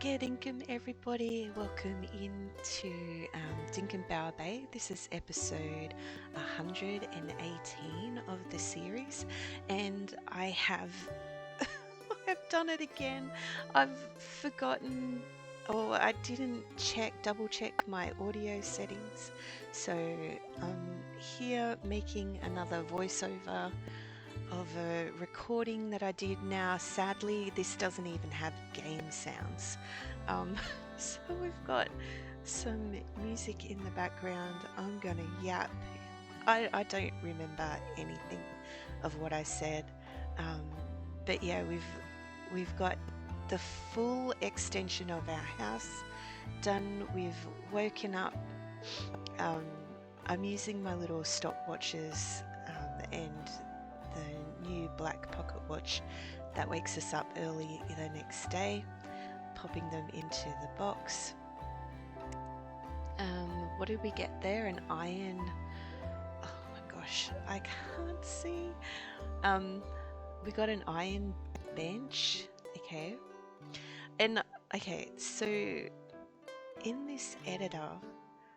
Dinkum, everybody. Welcome into Dinkum Bay. This is episode 118 of the series, and I have I've done it again. I've forgotten, or I didn't double check my audio settings. So I'm here making another voiceover of a recording that I did. Now sadly this doesn't even have game sounds, so we've got some music in the background. I'm gonna yap. I don't remember anything of what I said, but yeah, we've got the full extension of our house done. We've woken up. I'm using my little stopwatches and the new black pocket watch that wakes us up early the next day, popping them into the box. What did we get there? An iron, oh my gosh, I can't see. We got an iron bench. Okay, and okay, so in this editor,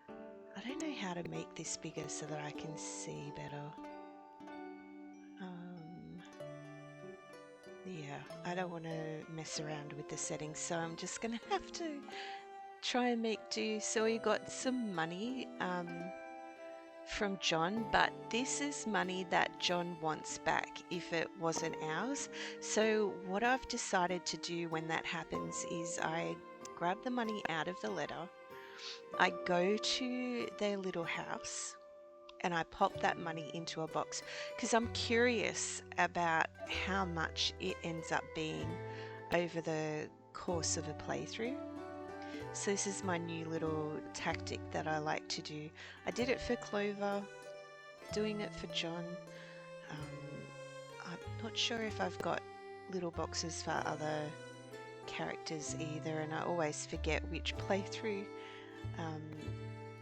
I don't know how to make this bigger so that I can see better. Yeah, I don't want to mess around with the settings, so I'm just gonna have to try and make do. So we got some money from John, but this is money that John wants back if it wasn't ours. So what I've decided to do when that happens is I grab the money out of the letter, I go to their little house, and I pop that money into a box because I'm curious about how much it ends up being over the course of a playthrough. So this is my new little tactic that I like to do. I did it for Clover, doing it for John. I'm not sure if I've got little boxes for other characters either, and I always forget which playthrough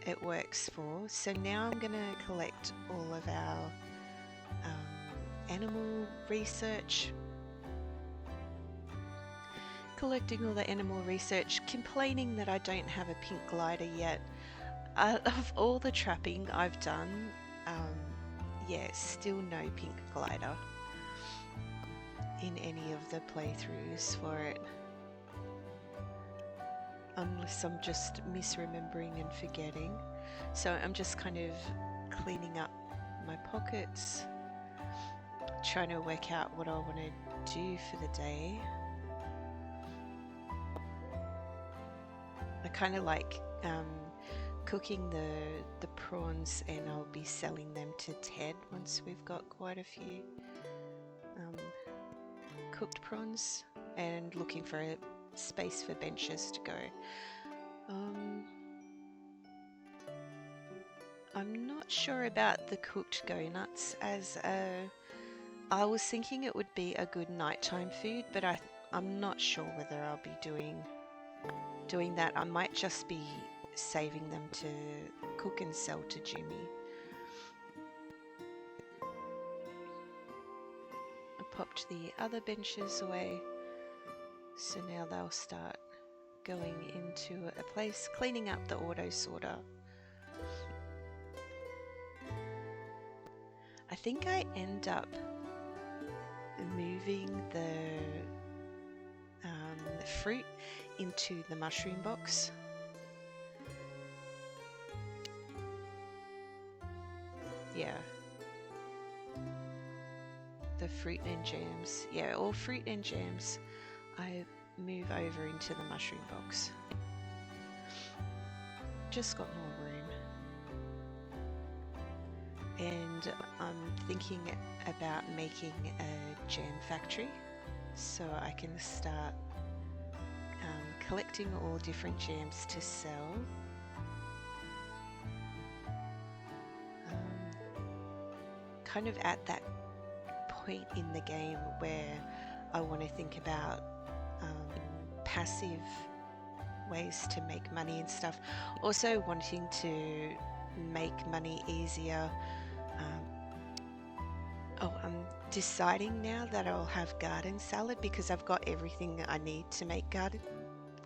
it works for. So now I'm going to collect all of our animal research. Collecting all the animal research, complaining that I don't have a pink glider yet. Of all the trapping I've done, yeah, still no pink glider in any of the playthroughs for it. Unless I'm just misremembering and forgetting. So I'm just kind of cleaning up my pockets, trying to work out what I want to do for the day. I kind of like cooking the prawns, and I'll be selling them to Ted once we've got quite a few cooked prawns, and looking for a space for benches to go. I'm not sure about the cooked go-nuts, as I was thinking it would be a good nighttime food, but I'm not sure whether I'll be doing that. I might just be saving them to cook and sell to Jimmy. I popped the other benches away, so now they'll start going into a place, cleaning up the auto sorter. I think I end up moving the fruit into the mushroom box. Yeah. The fruit and jams. Yeah, all fruit and jams I move over into the mushroom box. Just got more room. And I'm thinking about making a jam factory, so I can start collecting all different jams to sell. Kind of at that point in the game where I want to think about passive ways to make money and stuff. Also wanting to make money easier. I'm deciding now that I'll have garden salad because I've got everything I need to make garden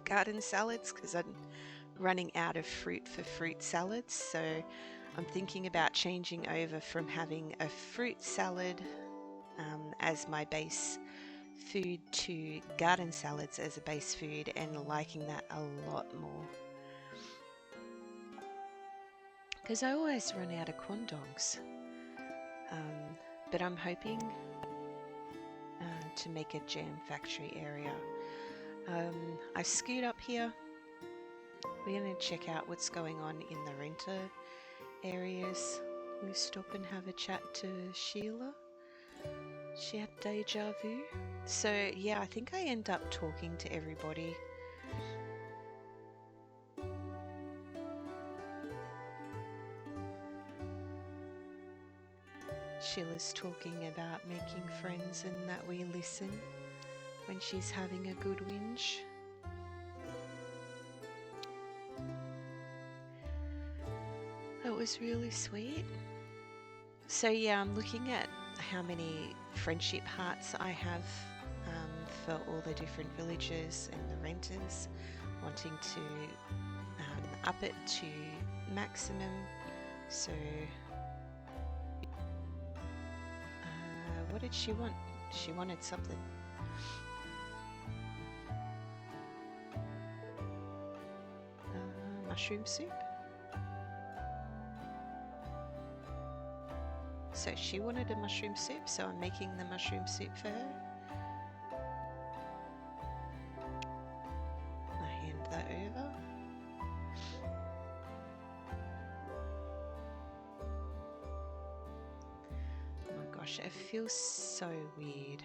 garden salads because I'm running out of fruit for fruit salads. So I'm thinking about changing over from having a fruit salad as my base food to garden salads as a base food, and liking that a lot more. Because I always run out of quandongs. But I'm hoping to make a jam factory area. I scoot up here. We're going to check out what's going on in the renter areas. We'll stop and have a chat to Sheila. She had deja vu. So yeah, I think I end up talking to everybody. Sheila's talking about making friends and that we listen when she's having a good whinge. That was really sweet. So yeah, I'm looking at how many friendship hearts I have for all the different villages and the renters, wanting to up it to maximum. So what did she want? She wanted something. Mushroom soup. So she wanted a mushroom soup, so I'm making the mushroom soup for her. I hand that over. Oh my gosh, it feels so weird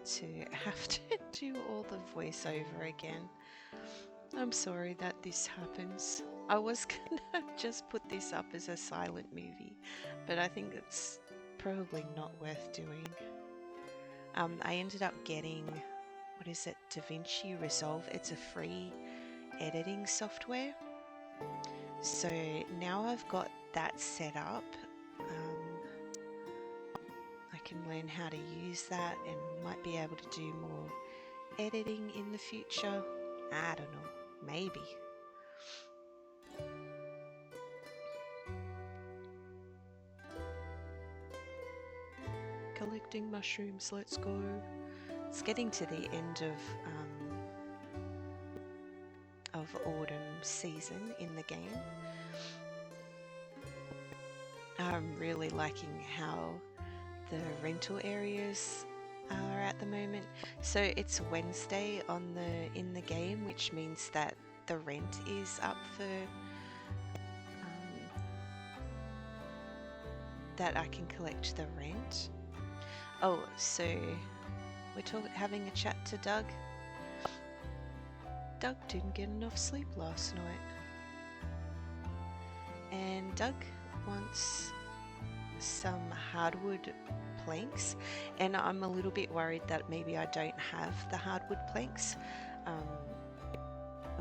to have to do all the voiceover again. I'm sorry that this happens. I was gonna just put this up as a silent movie, but I think it's probably not worth doing. I ended up getting, what is it, DaVinci Resolve. It's a free editing software. So now I've got that set up. I can learn how to use that and might be able to do more editing in the future. I don't know, maybe. Collecting mushrooms, let's go. It's getting to the end of autumn season in the game. I'm really liking how the rental areas are at the moment. So it's Wednesday in the game, which means that the rent is up for that I can collect the rent. Oh, so we're having a chat to Doug. Doug didn't get enough sleep last night. And Doug wants some hardwood planks, and I'm a little bit worried that maybe I don't have the hardwood planks.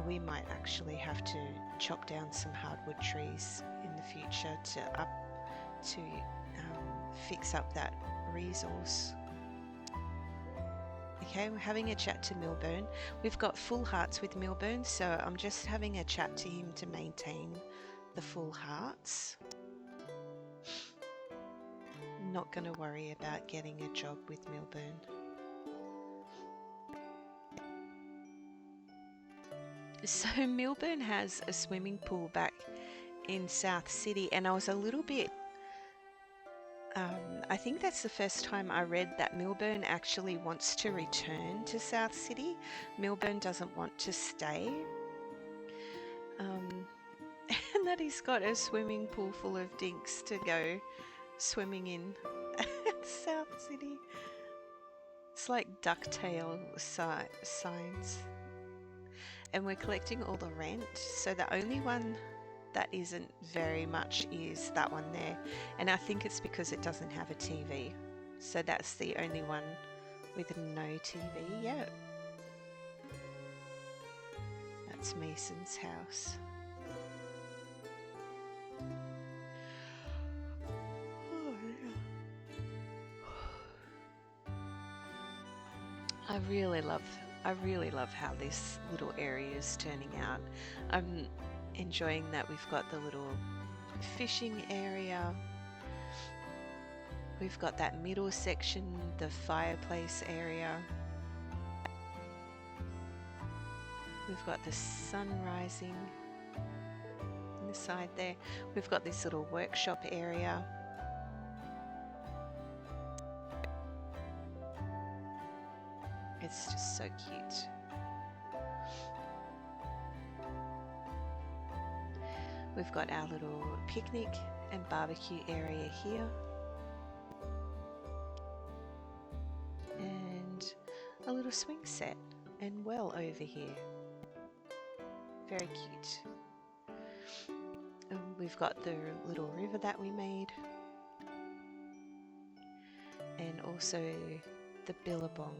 We might actually have to chop down some hardwood trees in the future to fix up that resource. Okay, we're having a chat to Milburn. We've got full hearts with Milburn, so I'm just having a chat to him to maintain the full hearts. Not going to worry about getting a job with Milburn. So Milburn has a swimming pool back in South City, and I was a little bit I think that's the first time I read that Milburn actually wants to return to South City. Milburn doesn't want to stay. And that he's got a swimming pool full of dinks to go swimming in South City. It's like ducktail signs. And we're collecting all the rent, so the only one that isn't very much is that one there, and I think it's because it doesn't have a TV, so that's the only one with no TV yet. That's Mason's house. I really love I really love how this little area is turning out. I'm enjoying that we've got the little fishing area. We've got that middle section, the fireplace area. We've got the sun rising on the side there. We've got this little workshop area. It's just so cute. We've got our little picnic and barbecue area here. And a little swing set and well over here. Very cute. And we've got the little river that we made. And also the billabong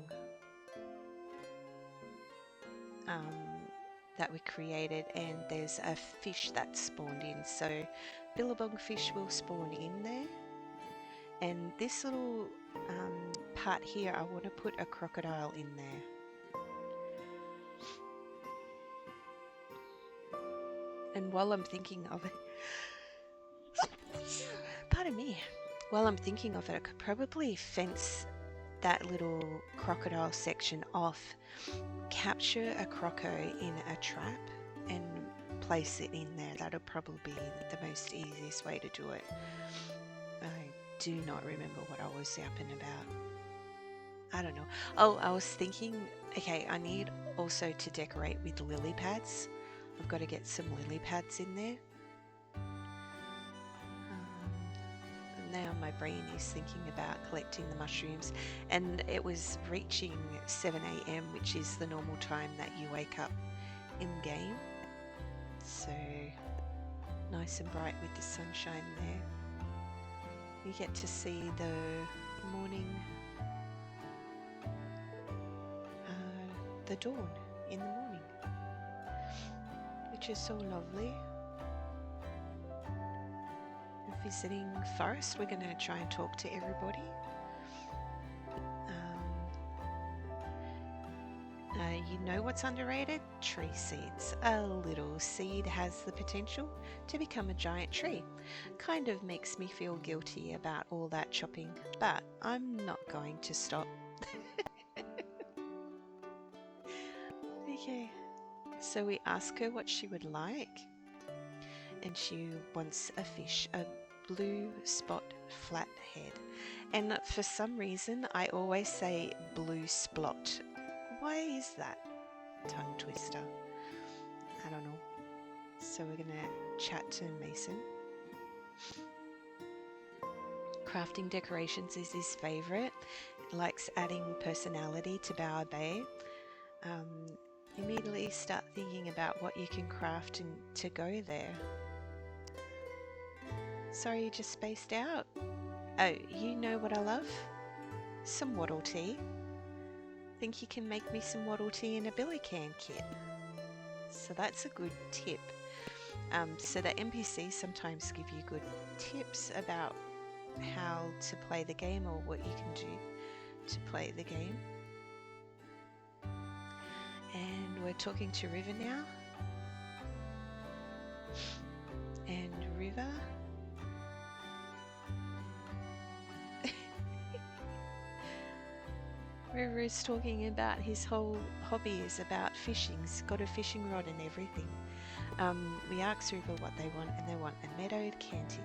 that we created, and there's a fish that spawned in, so billabong fish will spawn in there. And this little part here, I want to put a crocodile in there. And while I'm thinking of it, pardon me, while I'm thinking of it, I could probably fence that little crocodile section off, capture a croco in a trap and place it in there. That'll probably be the most easiest way to do it. I do not remember what I was yapping about. I don't know. Oh, I was thinking, okay, I need also to decorate with lily pads. I've got to get some lily pads in there. Now my brain is thinking about collecting the mushrooms, and it was reaching 7 AM, which is the normal time that you wake up in game. So nice and bright with the sunshine there. You get to see the morning, the dawn in the morning, which is so lovely. Visiting forest, we're going to try and talk to everybody. You know what's underrated? Tree seeds. A little seed has the potential to become a giant tree. Kind of makes me feel guilty about all that chopping, but I'm not going to stop. Okay, so we ask her what she would like, and she wants a fish, a blue spot flathead. And for some reason I always say blue splot. Why is that? Tongue twister. I don't know. So we're gonna chat to Mason. Crafting decorations is his favourite. Likes adding personality to Bower Bay. Immediately start thinking about what you can craft and to go there. Sorry, you just spaced out. Oh, you know what I love? Some waddle tea. Think you can make me some waddle tea in a billy can kit? So that's a good tip. So the NPCs sometimes give you good tips about how to play the game or what you can do to play the game. And we're talking to River now. And River, River is talking about his whole hobby is about fishing. He's got a fishing rod and everything. We asked River what they want, and they want a meadowed canted.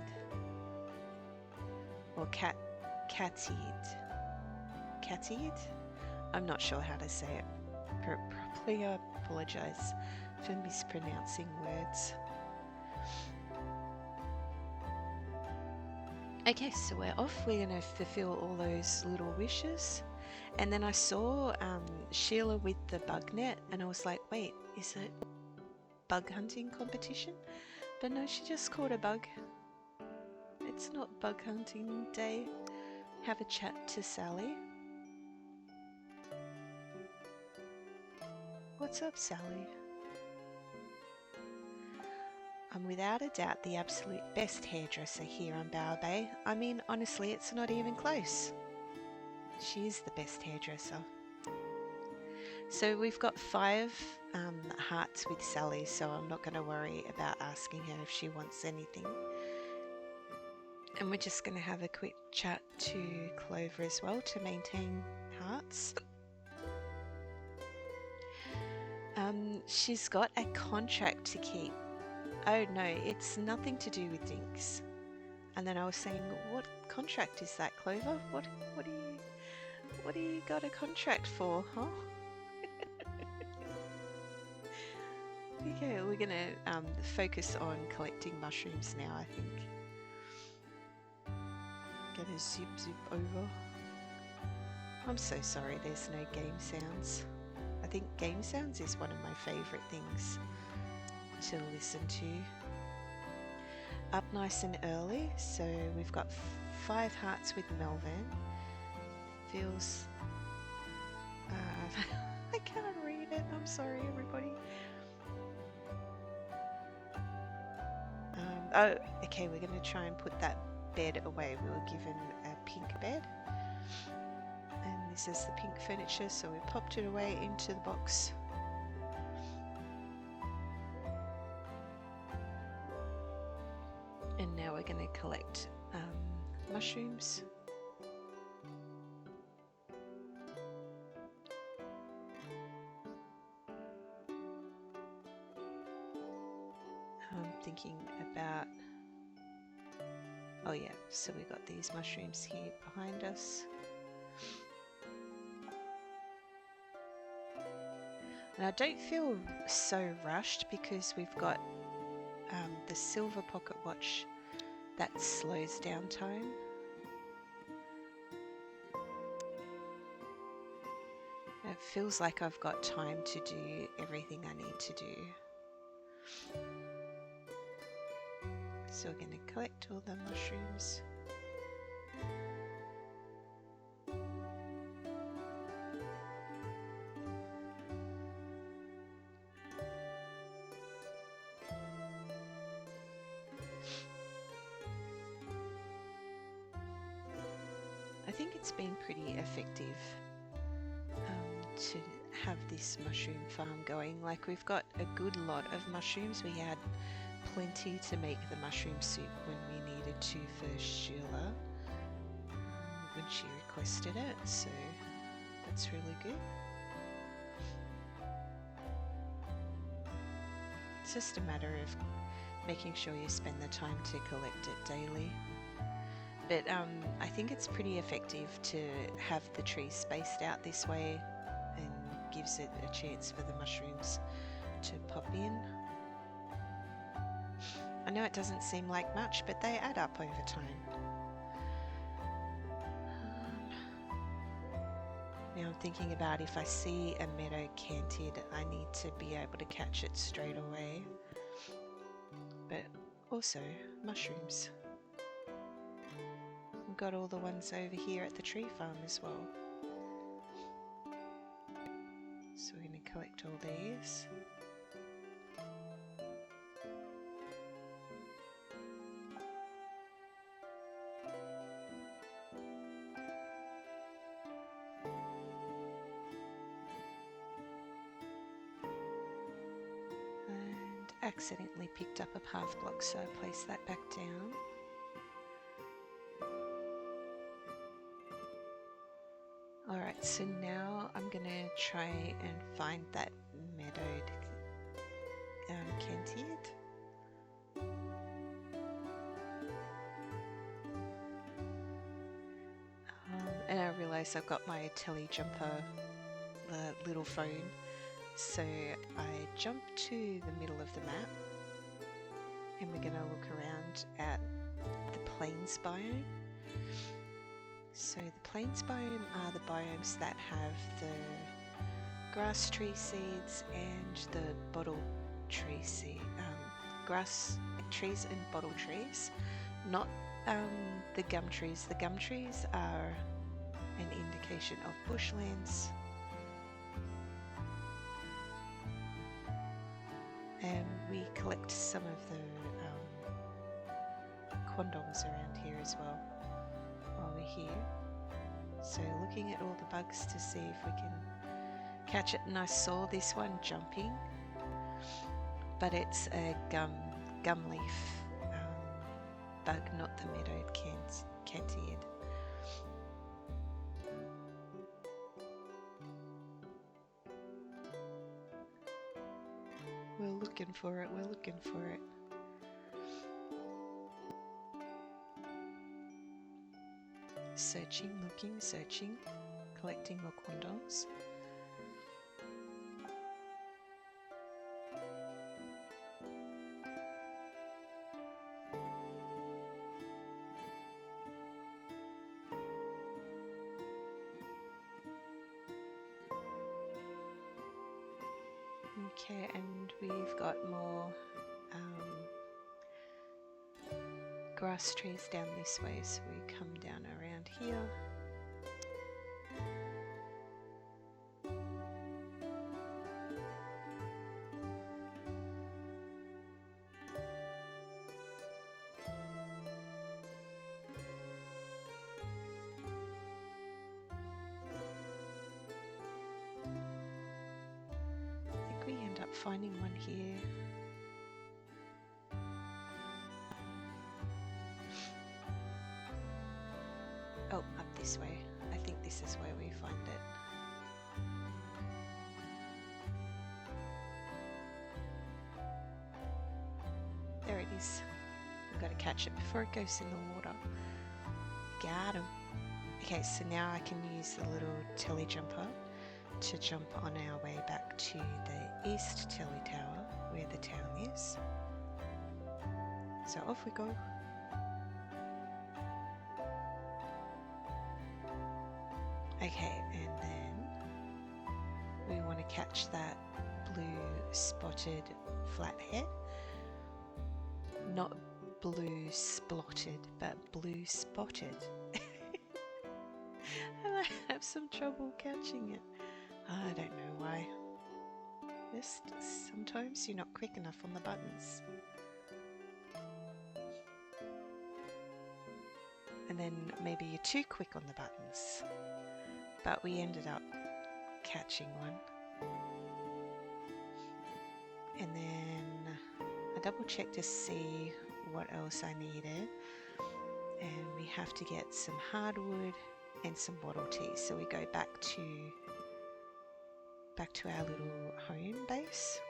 Or catted. Catted? I'm not sure how to say it. Probably I apologise for mispronouncing words. Okay, so we're off. We're going to fulfill all those little wishes. And then I saw Sheila with the bug net, and I was like, wait, is it bug hunting competition? But no, she just caught a bug. It's not bug hunting day. Have a chat to Sally. What's up, Sally? I'm without a doubt the absolute best hairdresser here on Bower Bay. I mean, honestly, it's not even close. She is the best hairdresser. So we've got 5 hearts with Sally, so I'm not going to worry about asking her if she wants anything. And we're just going to have a quick chat to Clover as well to maintain hearts. She's got a contract to keep. Oh no, it's nothing to do with Dinks. And then I was saying, what contract is that, Clover? What do you got a contract for, huh? Okay, we're gonna focus on collecting mushrooms now, I think. Gonna zip over. I'm so sorry there's no game sounds. I think game sounds is one of my favourite things to listen to. Up nice and early, so we've got 5 hearts with Melvin. Feels... I can't read it, I'm sorry everybody. Oh, okay, we're going to try and put that bed away. We were given a pink bed. And this is the pink furniture, so we popped it away into the box. And now we're going to collect mushrooms. I'm thinking about... Oh yeah, so we got these mushrooms here behind us. And I don't feel so rushed because we've got the silver pocket watch that slows down time. It feels like I've got time to do everything I need to do. So we're going to collect all the mushrooms. I think it's been pretty effective to have this mushroom farm going. Like, we've got a good lot of mushrooms. We had plenty to make the mushroom soup when we needed to for Sheila when she requested it, so that's really good. It's just a matter of making sure you spend the time to collect it daily. But I think it's pretty effective to have the trees spaced out this way and gives it a chance for the mushrooms to pop in. I know it doesn't seem like much, but they add up over time. Now I'm thinking about if I see a meadow canted, I need to be able to catch it straight away. But also mushrooms. We've got all the ones over here at the tree farm as well. So we're going to collect all these. And accidentally picked up a path block, so I placed that back down. Alright, so now I'm going to try and find that meadowed cantied. And I realise I've got my telejumper little phone, so I jump to the middle of the map and we're going to look around at the plains biome. So the plains biome are the biomes that have the grass tree seeds and the bottle tree seed, grass trees and bottle trees, not the gum trees. The gum trees are an indication of bushlands. And we collect some of the quandongs around here as well while we're here. So looking at all the bugs to see if we can catch it, and I saw this one jumping, but it's a gum leaf bug, not the meadowed cantid. We're looking for it, we're looking for it. Searching, looking, searching, collecting more condoms. Okay, and we've got more grass trees down this way, so we come down around here. I think we end up finding one here. Oh, up this way. I think this is where we find it. There it is. We've got to catch it before it goes in the water. Got him. Okay, so now I can use the little telly jumper to jump on our way back to the east telly tower, where the town is. So off we go. Okay, and then we want to catch that blue spotted flathead. Not blue spotted, but blue spotted. And I have some trouble catching it. I don't know why. Just sometimes you're not quick enough on the buttons. And then maybe you're too quick on the buttons. But we ended up catching one. And then I double checked to see what else I needed. And we have to get some hardwood and some bottle tea. So we go back to our little home base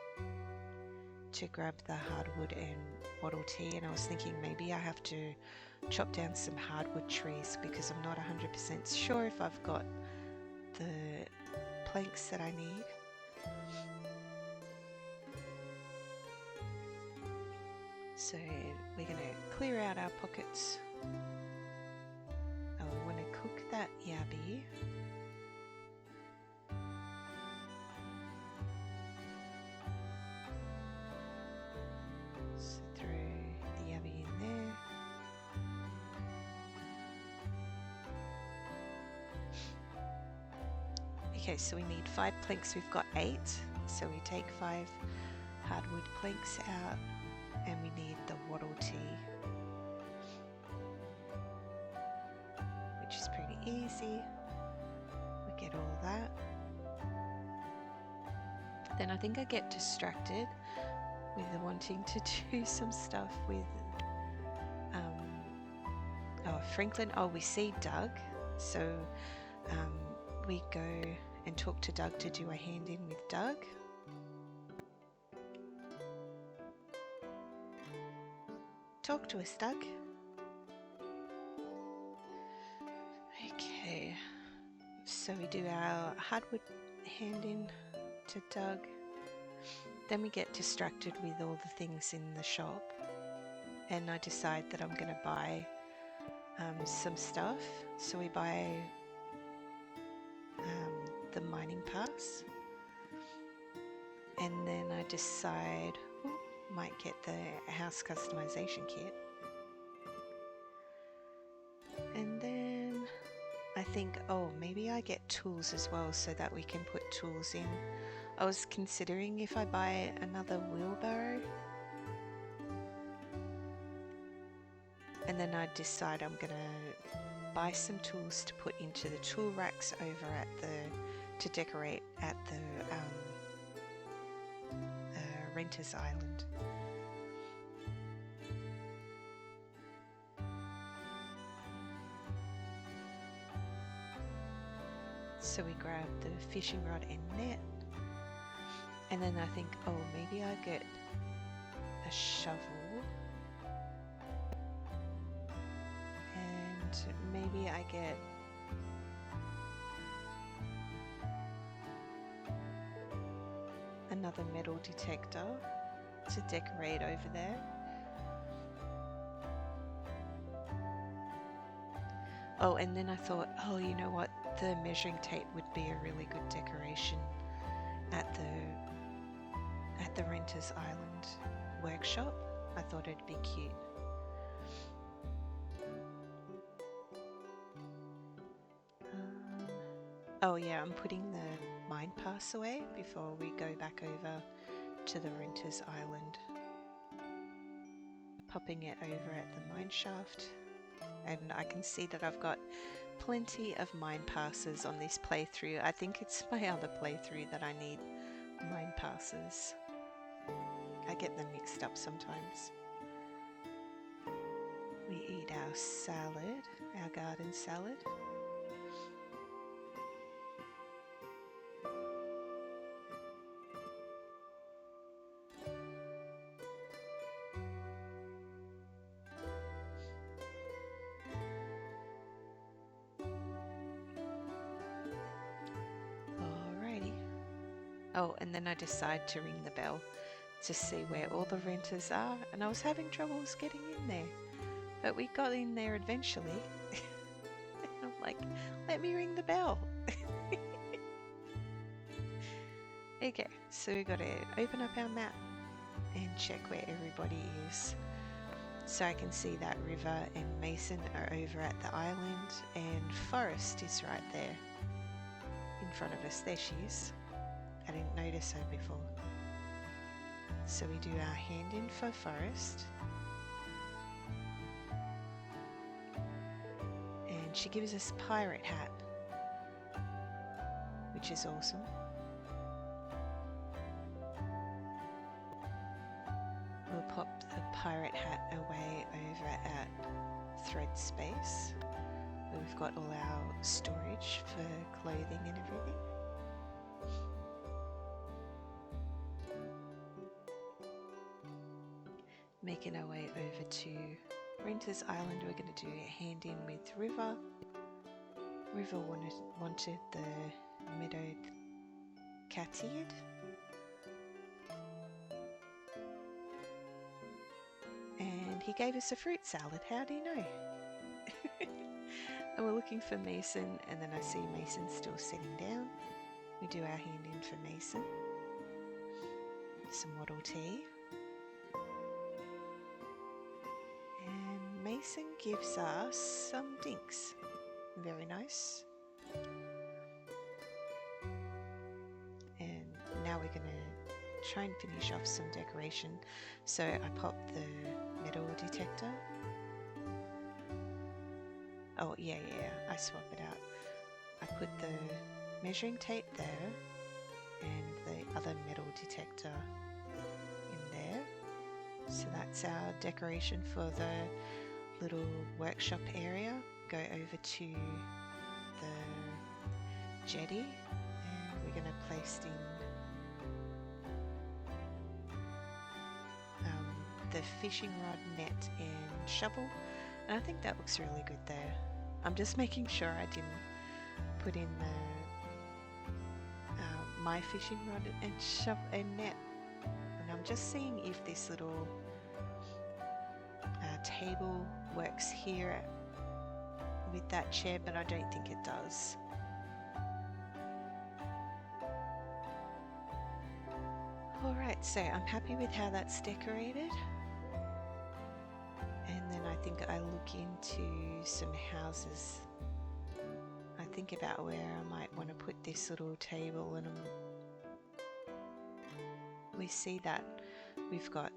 to grab the hardwood and bottle tea. And I was thinking maybe I have to chop down some hardwood trees because I'm not 100% sure if I've got the planks that I need. So we're going to clear out our pockets. We want to cook that yabby. So throw the yabby in there. Okay, so we need 5 planks. We've got 8, so we take 5 hardwood planks out, and we need the wattle tea, which is pretty easy. We get all that. Then I think I get distracted with wanting to do some stuff with Franklin. Oh, we see Doug, so we go and talk to Doug to do a hand in with Doug. Talk to us, Doug. Okay, so we do our hardwood hand in to Doug. Then we get distracted with all the things in the shop, and I decide that I'm going to buy some stuff. So we buy the mining pass, and then I decide might get the house customization kit, and then I think, oh, maybe I get tools as well so that we can put tools in. I was considering if I buy another wheelbarrow, and then I decide I'm gonna buy some tools to put into the tool racks over at the to decorate at the Renter's Island. So we grab the fishing rod and net, and then I think, oh, maybe I get a shovel, and maybe I get another metal detector to decorate over there. Oh, and then I thought, oh, you know what? The measuring tape would be a really good decoration at the Renter's Island workshop. I thought it'd be cute. Oh yeah, I'm putting the mine pass away before we go back over to the Renter's Island. Popping it over at the mine shaft, and I can see that I've got plenty of mine passes on this playthrough. I think it's my other playthrough that I need mine passes. I get them mixed up sometimes. We eat our salad, our garden salad. Oh, and then I decide to ring the bell to see where all the renters are, and I was having troubles getting in there, but we got in there eventually. And I'm like, let me ring the bell. Okay, so we got to open up our map and check where everybody is. So I can see that River and Mason are over at the island, and Forest is right there in front of us. There she is. I didn't notice her before. So we do our hand in for Forest. And she gives us a pirate hat, which is awesome. We'll pop the pirate hat away over at Thread Space, where we've got all our storage for clothing and everything. Making our way over to Renter's Island, we're going to do a hand in with River. River wanted the meadowed cat's eared. And he gave us a fruit salad. How do you know? And we're looking for Mason, and then I see Mason still sitting down. We do our hand in for Mason. Some Waddle tea. Mason gives us some dinks. Very nice. And now we're going to try and finish off some decoration. So I pop the metal detector. Oh yeah, I swap it out. I put the measuring tape there and the other metal detector in there. So that's our decoration for the little workshop area. Go over to the jetty, and we're going to place in the fishing rod, net and shovel, and I think that looks really good there. I'm just making sure I didn't put in the my fishing rod and shovel and net, and I'm just seeing if this little table works here with that chair, but I don't think it does. Alright, so I'm happy with how that's decorated, and then I think I look into some houses. I think about where I might want to put this little table, and we see that we've got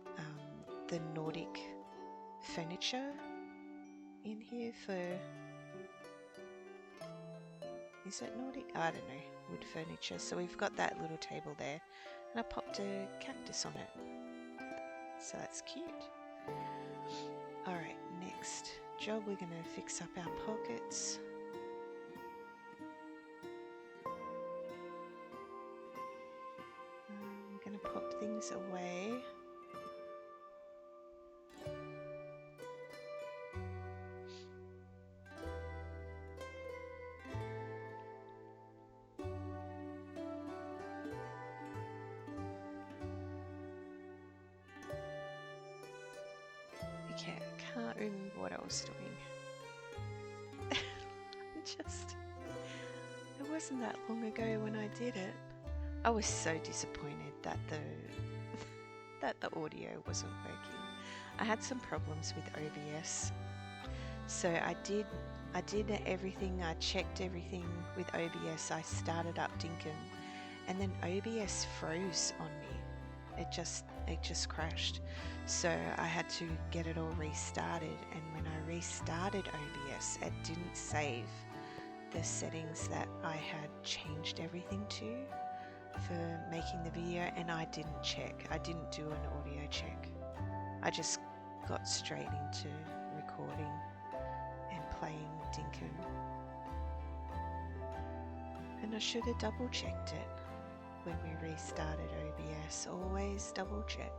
the Nordic furniture in here for, Is it Nordic? I don't know. Wood furniture. So we've got that little table there. And I popped a cactus on it. So that's cute. Alright, next job, we're going to fix up our pockets. I'm going to pop things away. Okay, I can't remember what I was doing. It wasn't that long ago when I did it. I was so disappointed that the audio wasn't working. I had some problems with OBS. So I did everything, I checked everything with OBS. I started up Dinkum and then OBS froze on me. It just crashed. So I had to get it all restarted, and when I restarted OBS, it didn't save the settings that I had changed everything to for making the video, and I didn't check. I didn't do an audio check. I just got straight into recording and playing Dinkum. And I should have double checked it when we restarted OBS. Always double check.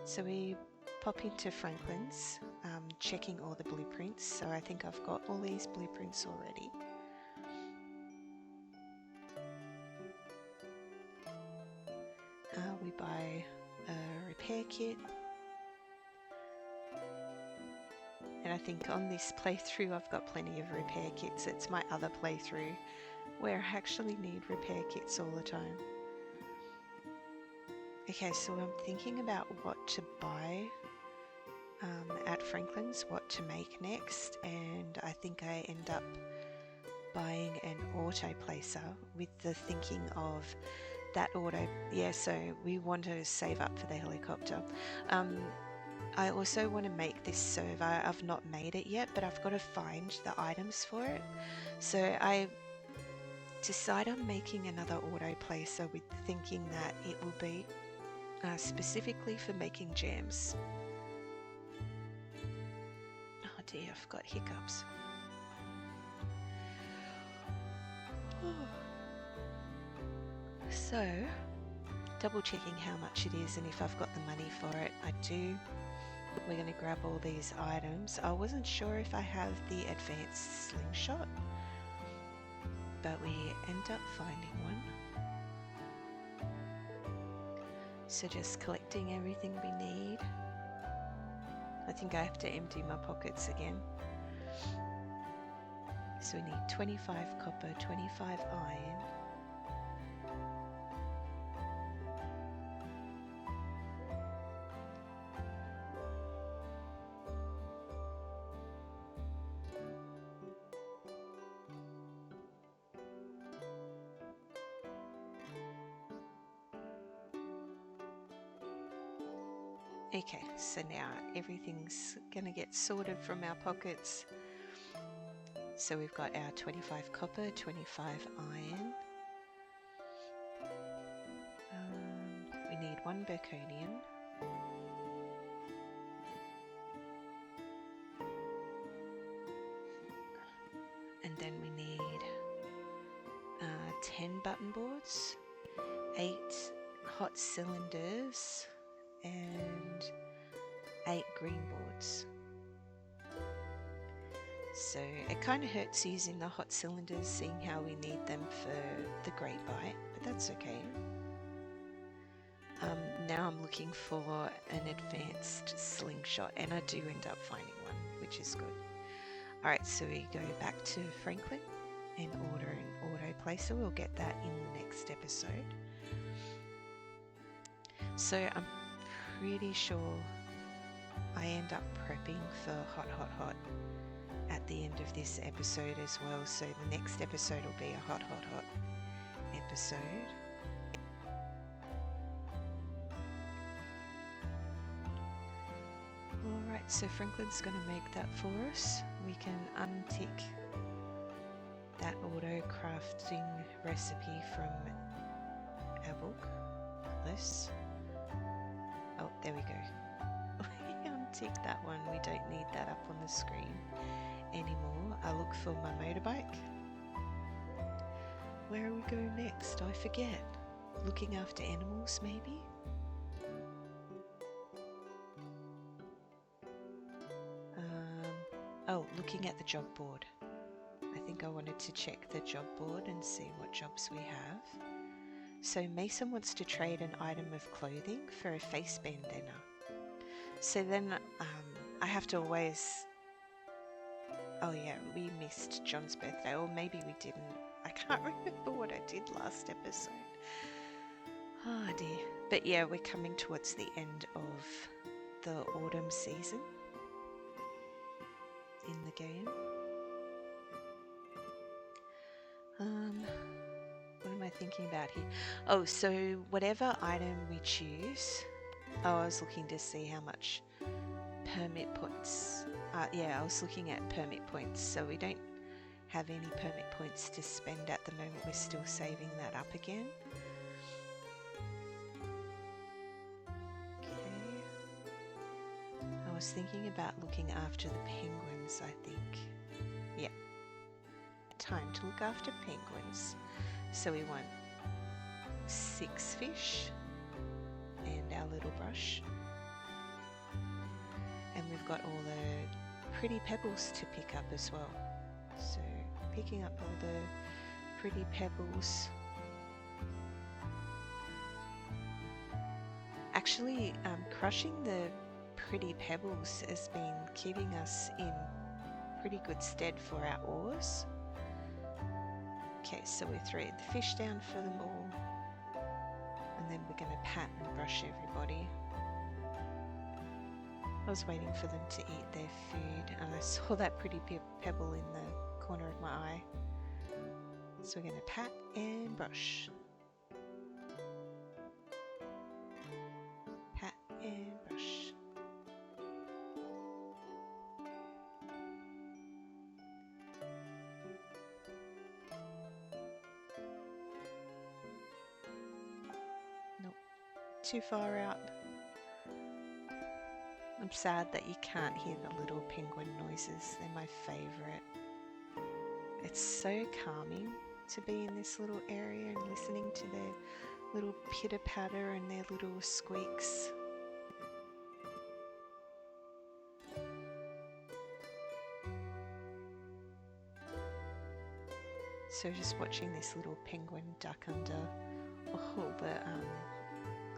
So we pop into Franklin's, checking all the blueprints. So I think I've got all these blueprints already. We buy a repair kit. And I think on this playthrough I've got plenty of repair kits. It's my other playthrough where I actually need repair kits all the time. Okay, so I'm thinking about what to buy at Franklin's, what to make next, and I think I end up buying an auto placer with the thinking of that auto. Yeah, so we want to save up for the helicopter. I also want to make this server. I've not made it yet, but I've got to find the items for it. So I decide on making another auto placer with thinking that it will be specifically for making jams. Oh dear, I've got hiccups. So, double checking how much it is and if I've got the money for it. I do. We're going to grab all these items. I wasn't sure if I have the advanced slingshot, but we end up finding one. So just collecting everything we need. I think I have to empty my pockets again. So we need 25 copper, 25 iron. Okay, so now everything's gonna get sorted from our pockets. So we've got our 25 copper, 25 iron. We need 1 zirconium. And then we need 10 button boards, 8 hot cylinders, and 8 green boards. So it kind of hurts using the hot cylinders, seeing how we need them for the great bite, but that's okay. Now I'm looking for an advanced slingshot, and I do end up finding one, which is good. Alright, so we go back to Franklin and order an auto placer. We'll get that in the next episode. So I'm pretty sure I end up prepping for hot at the end of this episode as well. So the next episode will be a hot episode. Alright, so Franklin's going to make that for us. We can untick that auto crafting recipe from our book. This. Oh, there we go. We untick that one. We don't need that up on the screen anymore. I look for my motorbike. Where are we going next? I forget. Looking after animals, maybe? Oh, looking at the job board. I think I wanted to check the job board and see what jobs we have. So Mason wants to trade an item of clothing for a face bandana. So then I have to always... Oh yeah, we missed John's birthday, or maybe we didn't. I can't remember what I did last episode. Oh dear. But yeah, we're coming towards the end of the autumn season in the game. What am I thinking about here? Oh, so whatever item we choose... Oh, I was looking to see how much permit points... yeah, I was looking at permit points, so we don't have any permit points to spend at the moment. We're still saving that up again. Okay. I was thinking about looking after the penguins, I think. Yeah. Time to look after penguins. So we want 6 fish and our little brush. And we've got all the pretty pebbles to pick up as well. So picking up all the pretty pebbles. Actually, crushing the pretty pebbles has been keeping us in pretty good stead for our ores. Okay, so we throw the fish down for them all, and then we're going to pat and brush everybody. I was waiting for them to eat their food, and I saw that pretty pebble in the corner of my eye. So we're going to pat and brush. Pat and brush. Nope, too far out. I'm sad that you can't hear the little penguin noises. They're my favourite. It's so calming to be in this little area and listening to their little pitter-patter and their little squeaks. So just watching this little penguin duck under all the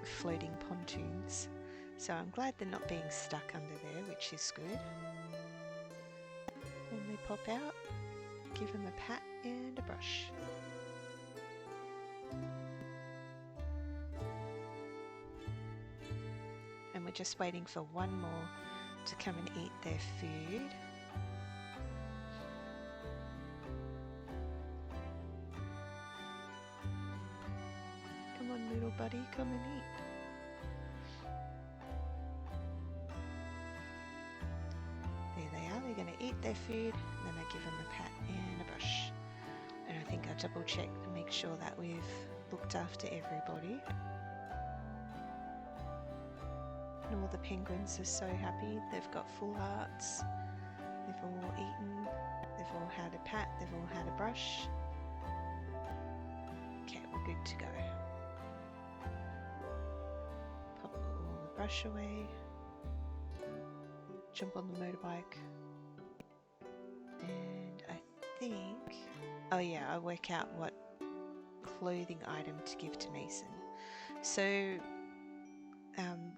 floating pontoons. So I'm glad they're not being stuck under there, which is good. When they pop out, give them a pat and a brush. And we're just waiting for one more to come and eat their food. Come on, little buddy, come and eat. They're going to eat their food, and then I give them a pat and a brush. And I think I double check to make sure that we've looked after everybody. And all the penguins are so happy. They've got full hearts. They've all eaten. They've all had a pat. They've all had a brush. Okay, we're good to go. Pop all the brush away. Jump on the motorbike. And I think... Oh yeah, I work out what clothing item to give to Mason. So...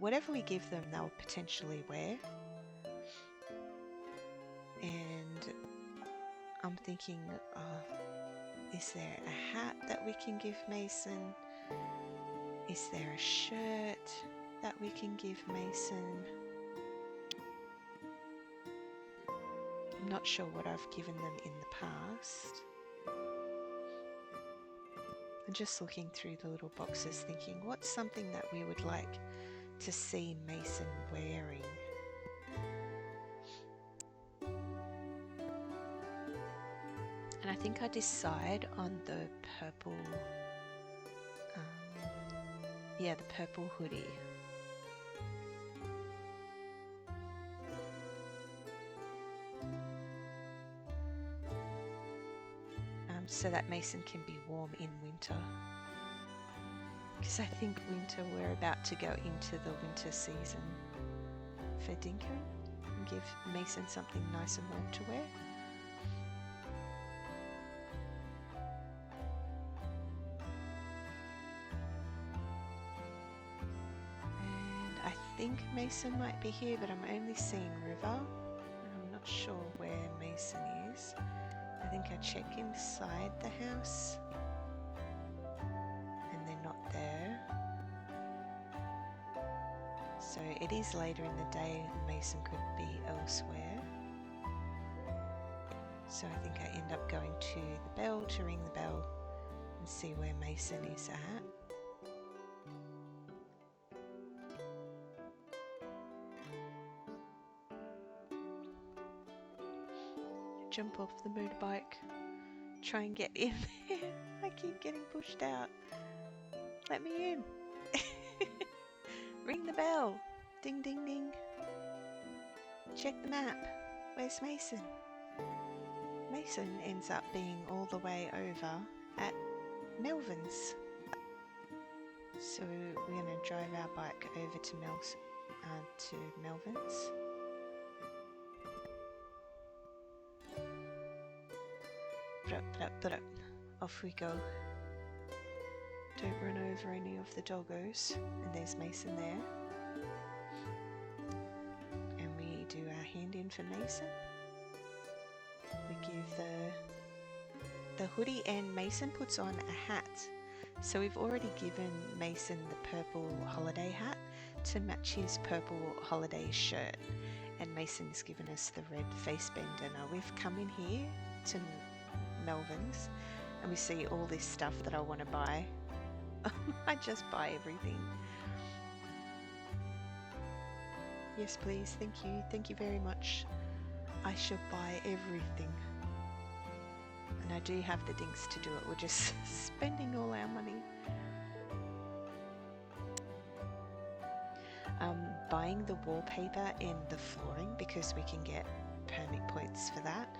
whatever we give them, they'll potentially wear. And I'm thinking, is there a hat that we can give Mason? Is there a shirt that we can give Mason? I'm not sure what I've given them in the past. I'm just looking through the little boxes thinking, what's something that we would like to see Mason wearing? And I think I decide on the purple, yeah, the purple hoodie. So that Mason can be warm in winter. Because I think winter, we're about to go into the winter season for Dinkum and give Mason something nice and warm to wear. And I think Mason might be here, but I'm only seeing River. I'm not sure where Mason is. I think I check inside the house and they're not there. So it is later in the day and Mason could be elsewhere. So I think I end up going to the bell to ring the bell and see where Mason is at. Jump off the motorbike, try and get in there. I keep getting pushed out. Let me in. Ring the bell. Ding, ding, ding. Check the map. Where's Mason? Mason ends up being all the way over at Melvin's. So we're going to drive our bike over to Melvin's. Off we go. Don't run over any of the doggos. And there's Mason there. And we do our hand in for Mason. We give the hoodie, and Mason puts on a hat. So we've already given Mason the purple holiday hat to match his purple holiday shirt. And Mason's given us the red face bender. Now we've come in here to Melvin's and we see all this stuff that I want to buy. I just buy everything. Yes, please. Thank you very much. I shall buy everything. And I do have the dinks to do it. We're just spending all our money. Buying the wallpaper and the flooring because we can get permit points for that.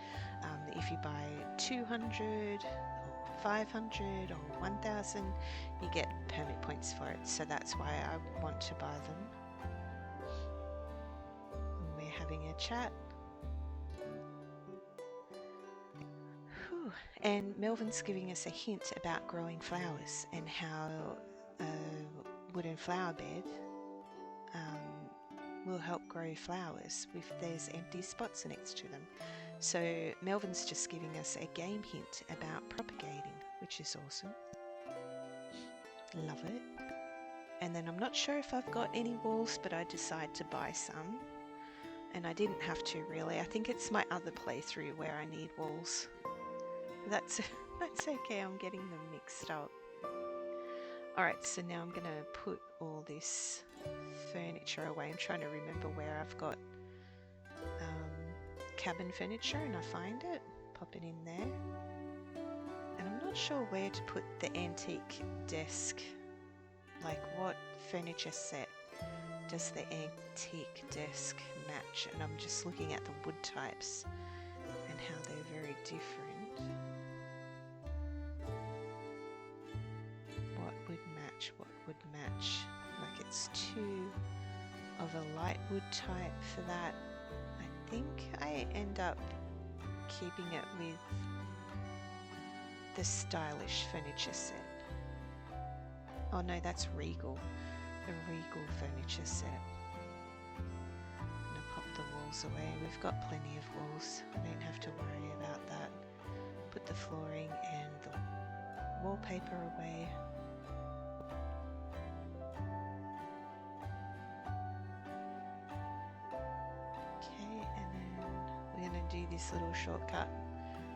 If you buy 200 or 500 or 1000, you get permit points for it. So that's why I want to buy them. And we're having a chat. Whew. And Melvin's giving us a hint about growing flowers and how a wooden flower bed will help grow flowers if there's empty spots next to them. So Melvin's just giving us a game hint about propagating, which is awesome. Love it. And then I'm not sure if I've got any walls, but I decide to buy some. And I didn't have to really. I think it's my other playthrough where I need walls. That's okay, I'm getting them mixed up. Alright, so now I'm going to put all this furniture away. I'm trying to remember where I've got cabin furniture, and I find it. Pop it in there. And I'm not sure where to put the antique desk. Like, what furniture set does the antique desk match? And I'm just looking at the wood types and how they're very different. What would match? What would match? Like, it's too of a light wood type for that. I think I end up keeping it with the stylish furniture set. Oh no, that's Regal. The Regal furniture set. I'm gonna pop the walls away. We've got plenty of walls. I don't have to worry about that. Put the flooring and the wallpaper away. Do this little shortcut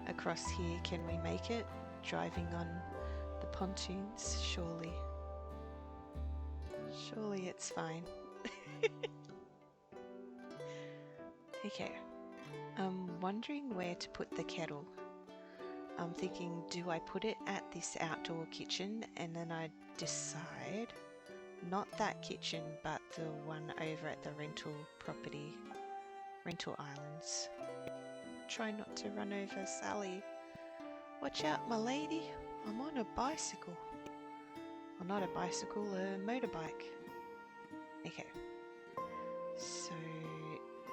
across here. Can we make it? Driving on the pontoons, surely. Surely it's fine. Okay. I'm wondering where to put the kettle. I'm thinking, do I put it at this outdoor kitchen and then I decide, not that kitchen, but the one over at the rental property, rental islands. Try not to run over Sally. Watch out, my lady. I'm on a bicycle. Well, not a bicycle, a motorbike. Okay. So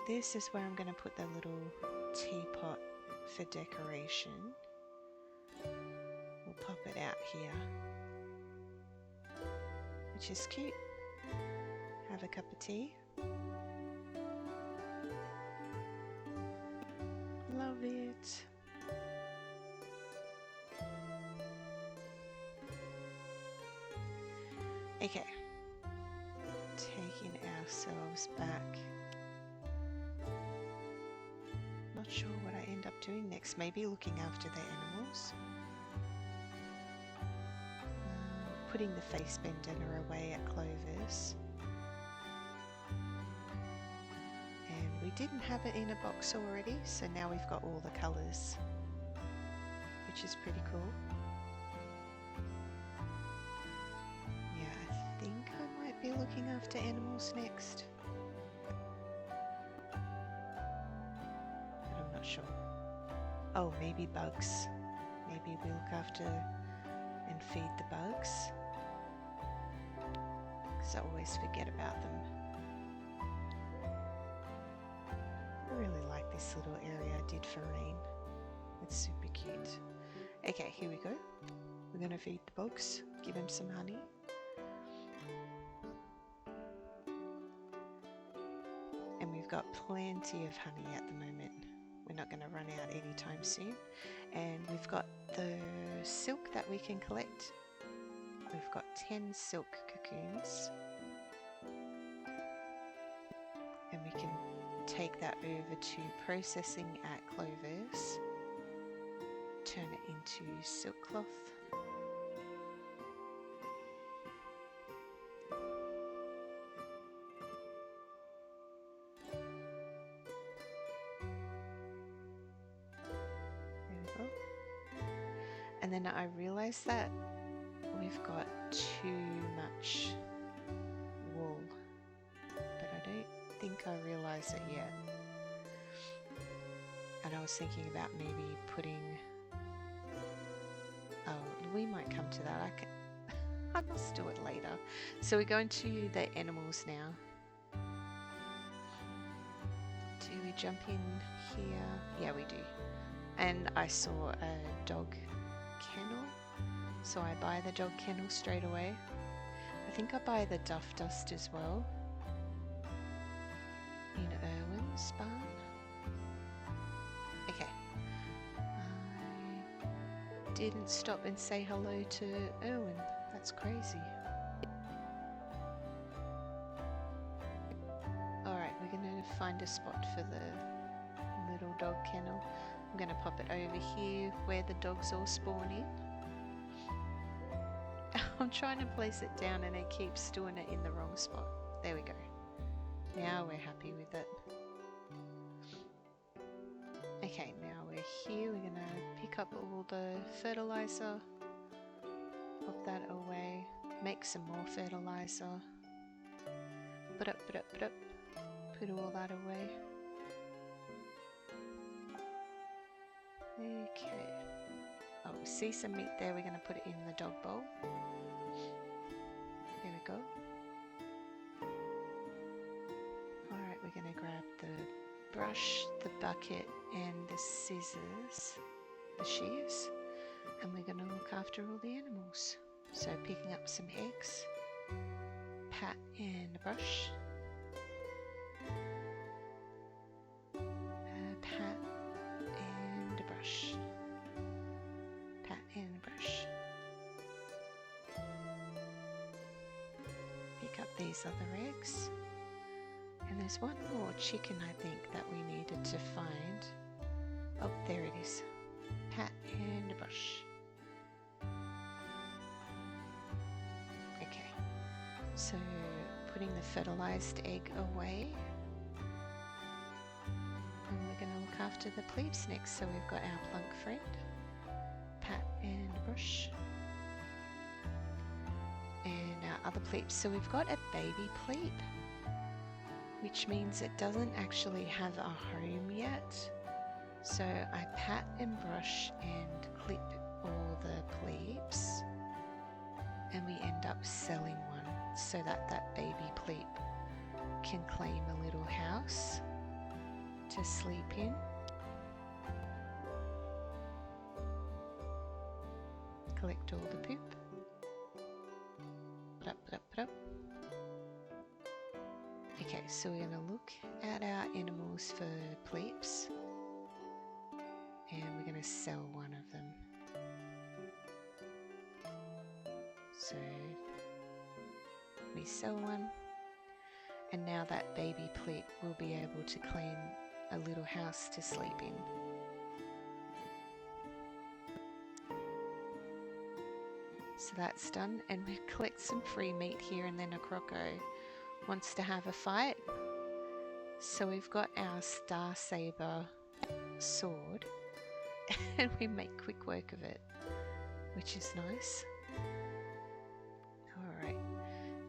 this is where I'm going to put the little teapot for decoration. We'll pop it out here, which is cute. Have a cup of tea. Love it. Okay, taking ourselves back. Not sure what I end up doing next. Maybe looking after the animals. Putting the face bandana away at Clover's. And we didn't have it in a box already, so now we've got all the colours, which is pretty cool. Yeah, I think I might be looking after animals next. But I'm not sure. Oh, maybe bugs. Maybe we look after and feed the bugs. Because I always forget about them. I really like this little area I did for rain. It's super cute. Okay, here we go. We're going to feed the bugs, give them some honey. And we've got plenty of honey at the moment. We're not going to run out anytime soon. And we've got the silk that we can collect. We've got 10 silk cocoons. And we can take that over to processing at Clover's. Turn it into silk cloth. And then I realised that we've got too much wool, but I don't think I realised it yet. And I was thinking about maybe putting, oh, we might come to that. I must do it later. So we're going to the animals now. Do we jump in here? Yeah, we do. And I saw a dog kennel, so I buy the dog kennel straight away. I think I buy the duff dust as well in Erwin's barn. Okay, I didn't stop and say hello to Erwin. That's crazy. Alright, we're gonna find a spot for the little dog kennel. I'm going to pop it over here where the dogs all spawn in. I'm trying to place it down and it keeps doing it in the wrong spot. There we go. Now we're happy with it. Okay, now we're here. We're going to pick up all the fertilizer. Pop that away. Make some more fertilizer. Put all that away. Okay. Oh, we see some meat there. We're going to put it in the dog bowl. There we go. Alright, we're going to grab the brush, the bucket, and the scissors, the shears, and we're going to look after all the animals. So picking up some eggs, pat and a brush. Pat and brush. Pick up these other eggs. And there's one more chicken I think that we needed to find. Oh, there it is. Pat and a brush. Okay. So putting the fertilized egg away. And we're going to look after the plebes next. So we've got our plunk friend. brush. And our other pleep. So we've got a baby pleep, which means it doesn't actually have a home yet. So I pat and brush and clip all the pleeps, and we end up selling one so that that baby pleep can claim a little house to sleep in. Collect all the poop. Put up, put up, put up. Okay, so we're going to look at our animals for pleeps, and we're going to sell one of them. So we sell one, and now that baby pleep will be able to claim a little house to sleep in. So that's done, and we collect some free meat here, and then a croco wants to have a fight. So we've got our Star Saber sword and we make quick work of it, which is nice. Alright,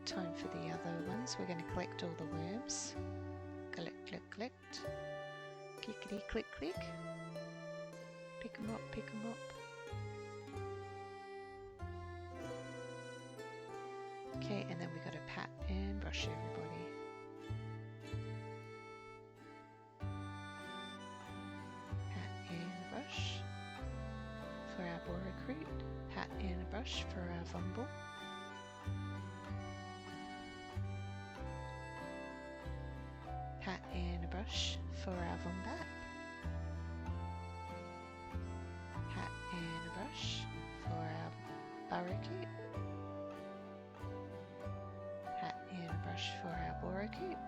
time for the other ones. We're going to collect all the worms. Collect, collect, collect. Clickety click click. Pick them up, pick them up. Okay, and then we got to pat and brush everybody. Pat and brush for our boar recruit. Pat and a brush for our Vumble. Pat and a brush for our Vombat. Pat and a brush for our Barracoot. For our Borocoot.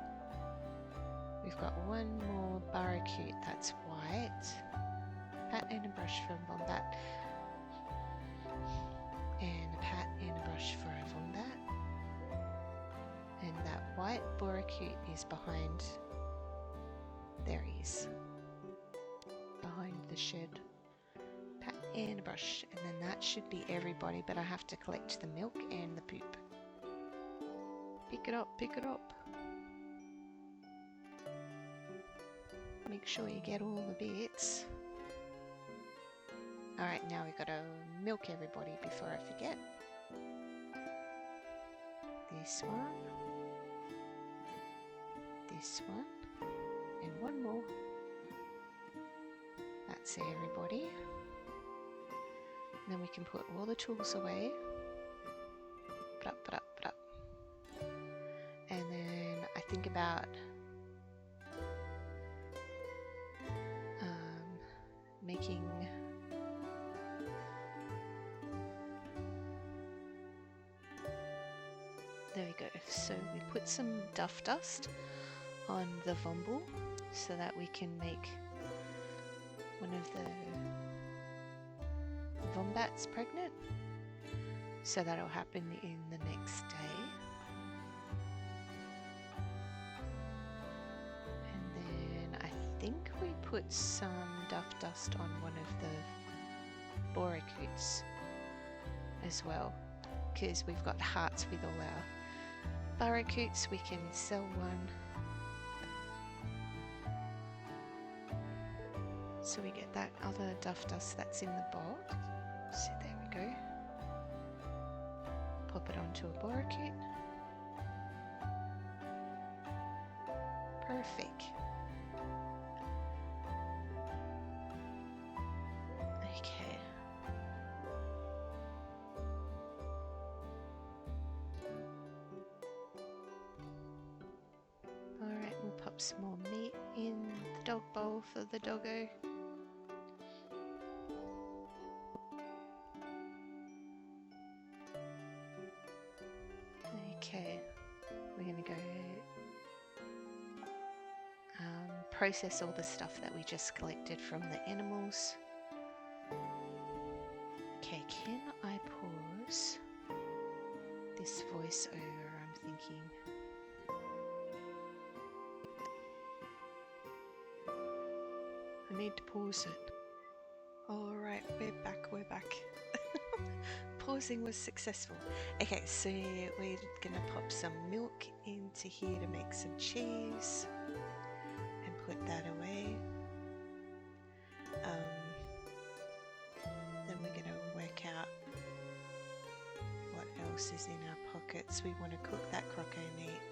We've got one more Barracoot that's white. Pat and a brush for a Vombat. And a pat and a brush for a Vombat. And that white Borocoot is behind. There he is. Behind the shed. Pat and a brush. And then that should be everybody, but I have to collect the milk and the poop. Pick it up, pick it up. Make sure you get all the bits. Alright, now we've got to milk everybody before I forget. This one. This one. And one more. That's everybody. And then we can put all the tools away. Put up, put up, put up. And then I think about making there we go. So we put some duff dust on the Vumble so that we can make one of the Vombats pregnant. So that'll happen in the next day. I think we put some duff dust on one of the Boracoots as well, because we've got hearts with all our Barracoots. We can sell one, so we get that other duff dust that's in the box. So there we go. Pop it onto a Boracoot. Perfect. Okay. Alright, we'll pop some more meat in the dog bowl for the doggo. Okay, we're gonna go process all the stuff that we just collected from the animals. Okay, can I pause this voiceover? I'm thinking. I need to pause it. Alright, we're back, we're back. pausing was successful. Okay, so we're gonna pop some milk into here to make some cheese and put that away. Then we're gonna work out what else is in our pockets. We want to cook that croco meat.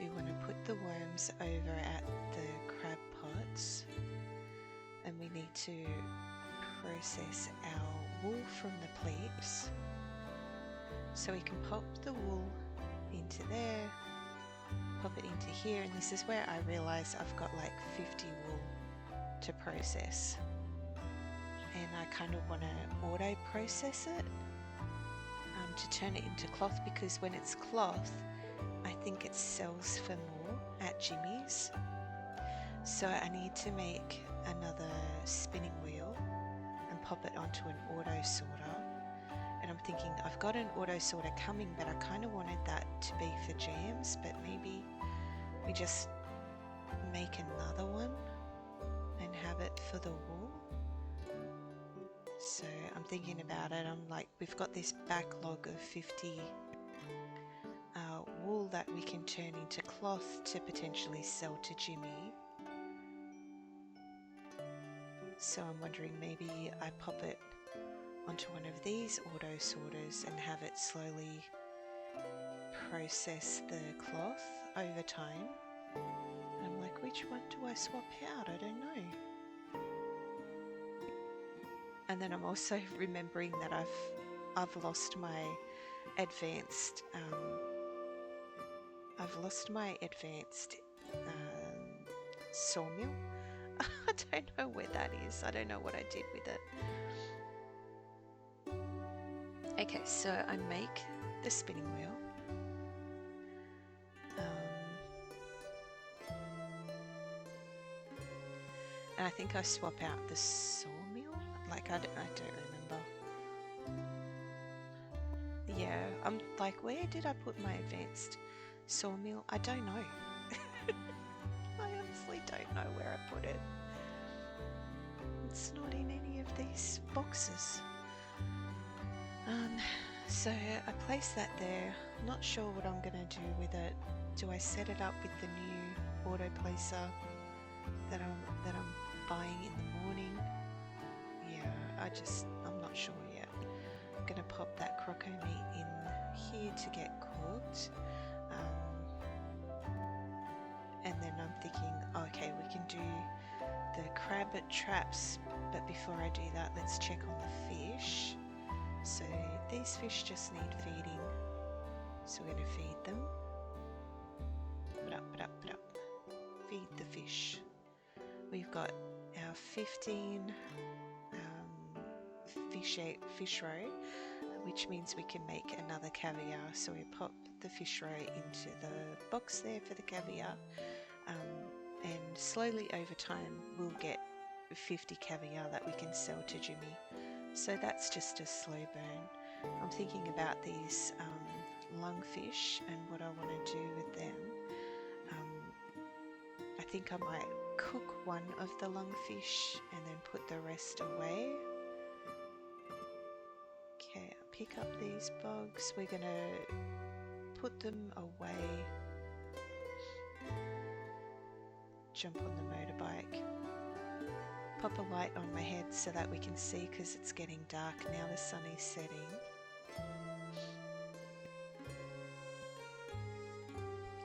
We want to put the worms over at the crab pots, and we need to process our wool from the pleats. So we can pop the wool into there, pop it into here, and this is where I realise I've got like 50 wool to process. And I kind of want to auto process it to turn it into cloth, because when it's cloth, I think it sells for more at Jimmy's. So I need to make another spinning wheel and pop it onto an auto sorter. And I'm thinking I've got an auto sorter coming, but I kind of wanted that to be for jams, but maybe we just make another one and have it for the wool. So I'm thinking about it. I'm like, we've got this backlog of 50 wool that we can turn into cloth to potentially sell to Jimmy. So I'm wondering maybe I pop it onto one of these auto sorters and have it slowly process the cloth over time. And I'm like, which one do I swap out? I don't know. And then I'm also remembering that I've lost my advanced sawmill. I don't know where that is. I don't know what I did with it. Okay, so I make the spinning wheel. And I think I swap out the sawmill. Like, I don't remember. Yeah, I'm like, where did I put my advanced sawmill? I don't know. I honestly don't know where I put it. It's not in any of these boxes. So I place that there. Not sure what I'm gonna do with it. Do I set it up with the new auto placer that I'm buying in the morning? Yeah, I'm not sure yet. I'm gonna pop that croco meat in here to get cooked. And then I'm thinking, okay, we can do the crab traps, but before I do that, let's check on the fish. So these fish just need feeding, so we're going to feed them. Feed the fish. We've got our 15 fish roe, which means we can make another caviar. So we pop the fish roe into the box there for the caviar, and slowly over time we'll get 50 caviar that we can sell to Jimmy. So that's just a slow burn. I'm thinking about these lungfish and what I want to do with them. I think I might cook one of the lungfish and then put the rest away. Okay, I'll pick up these bugs. We're going to put them away. Jump on the motorbike. Pop a light on my head so that we can see, because it's getting dark now, the sun is setting.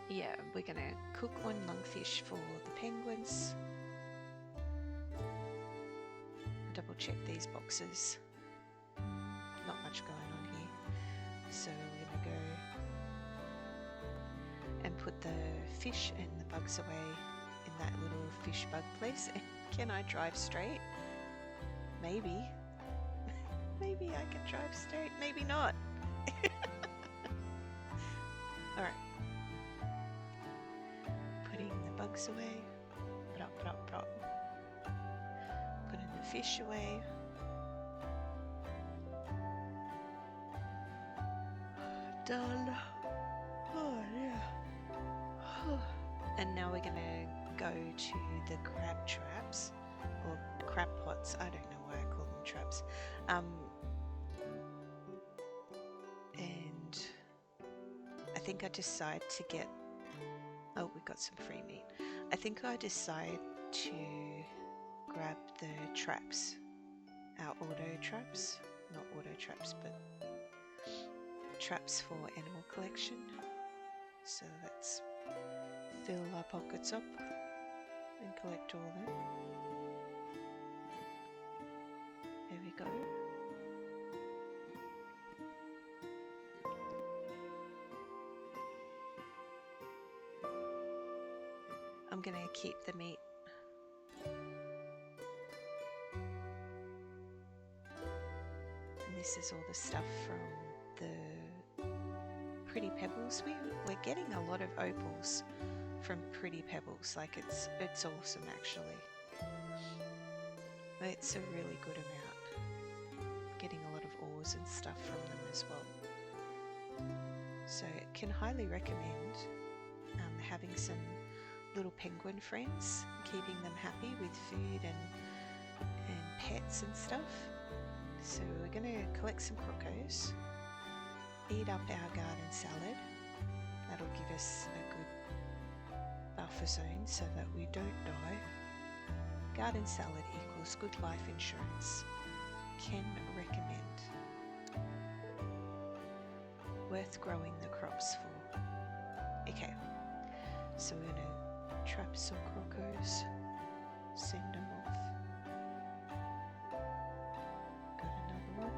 Yeah, we're going to cook one lungfish for the penguins. Double check these boxes. Not much going on here. So we're going to go and put the fish and the bugs away in that little fish bug place. Can I drive straight? Maybe. Maybe I can drive straight, maybe not. Alright. Putting the bugs away. Putting the fish away. Done. Oh yeah. And now we're gonna go to the crab traps, or crab pots. I don't know why I call them traps. think I decide to get... Oh, we got some free meat. I think I decide to grab the traps. Our auto traps. Not auto traps, but traps for animal collection. So let's fill our pockets up and collect all them. There we go. I'm gonna keep the meat. And this is all the stuff from the Pretty Pebbles. We're getting a lot of opals from Pretty Pebbles. Like it's awesome actually. It's a really good amount. Getting a lot of ores and stuff from them as well. So can highly recommend having some little penguin friends, keeping them happy with food and pets and stuff. So we're going to collect some crocos, eat up our garden salad. That'll give us a good buffer zone so that we don't die. Garden salad equals good life insurance. Can recommend. Worth growing the crops for. Okay, so we're going to trap some crocos, send them off. Got another one.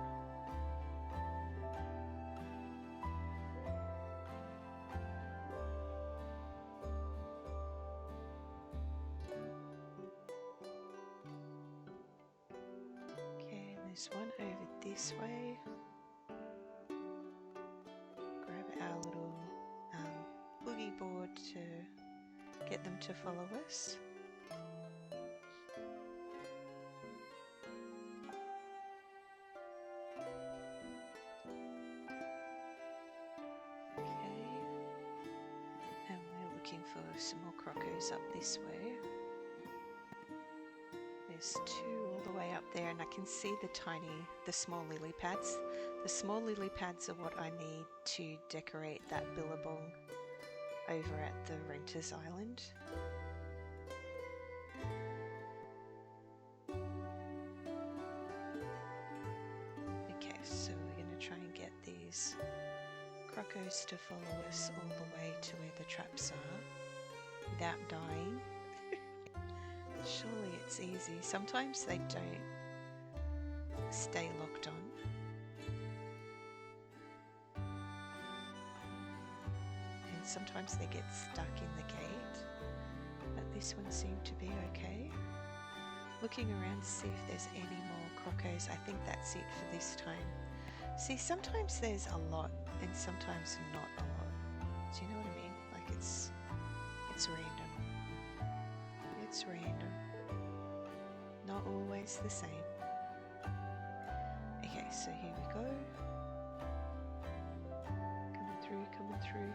Okay, there's one over this way. Grab our little boogie board to get them to follow us. Okay, and we're looking for some more crocos up this way. There's two all the way up there, and I can see the small lily pads. The small lily pads are what I need to decorate that billabong over at the Renter's Island. Okay, so we're going to try and get these crocos to follow us all the way to where the traps are without dying. Surely it's easy. Sometimes they don't stay locked on. Sometimes they get stuck in the gate, but this one seemed to be okay. Looking around to see if there's any more crocos. I think that's it for this time. See, sometimes there's a lot and sometimes not a lot. Do you know what I mean? Like it's random. It's random. Not always the same. Okay, so here we go. Coming through, coming through.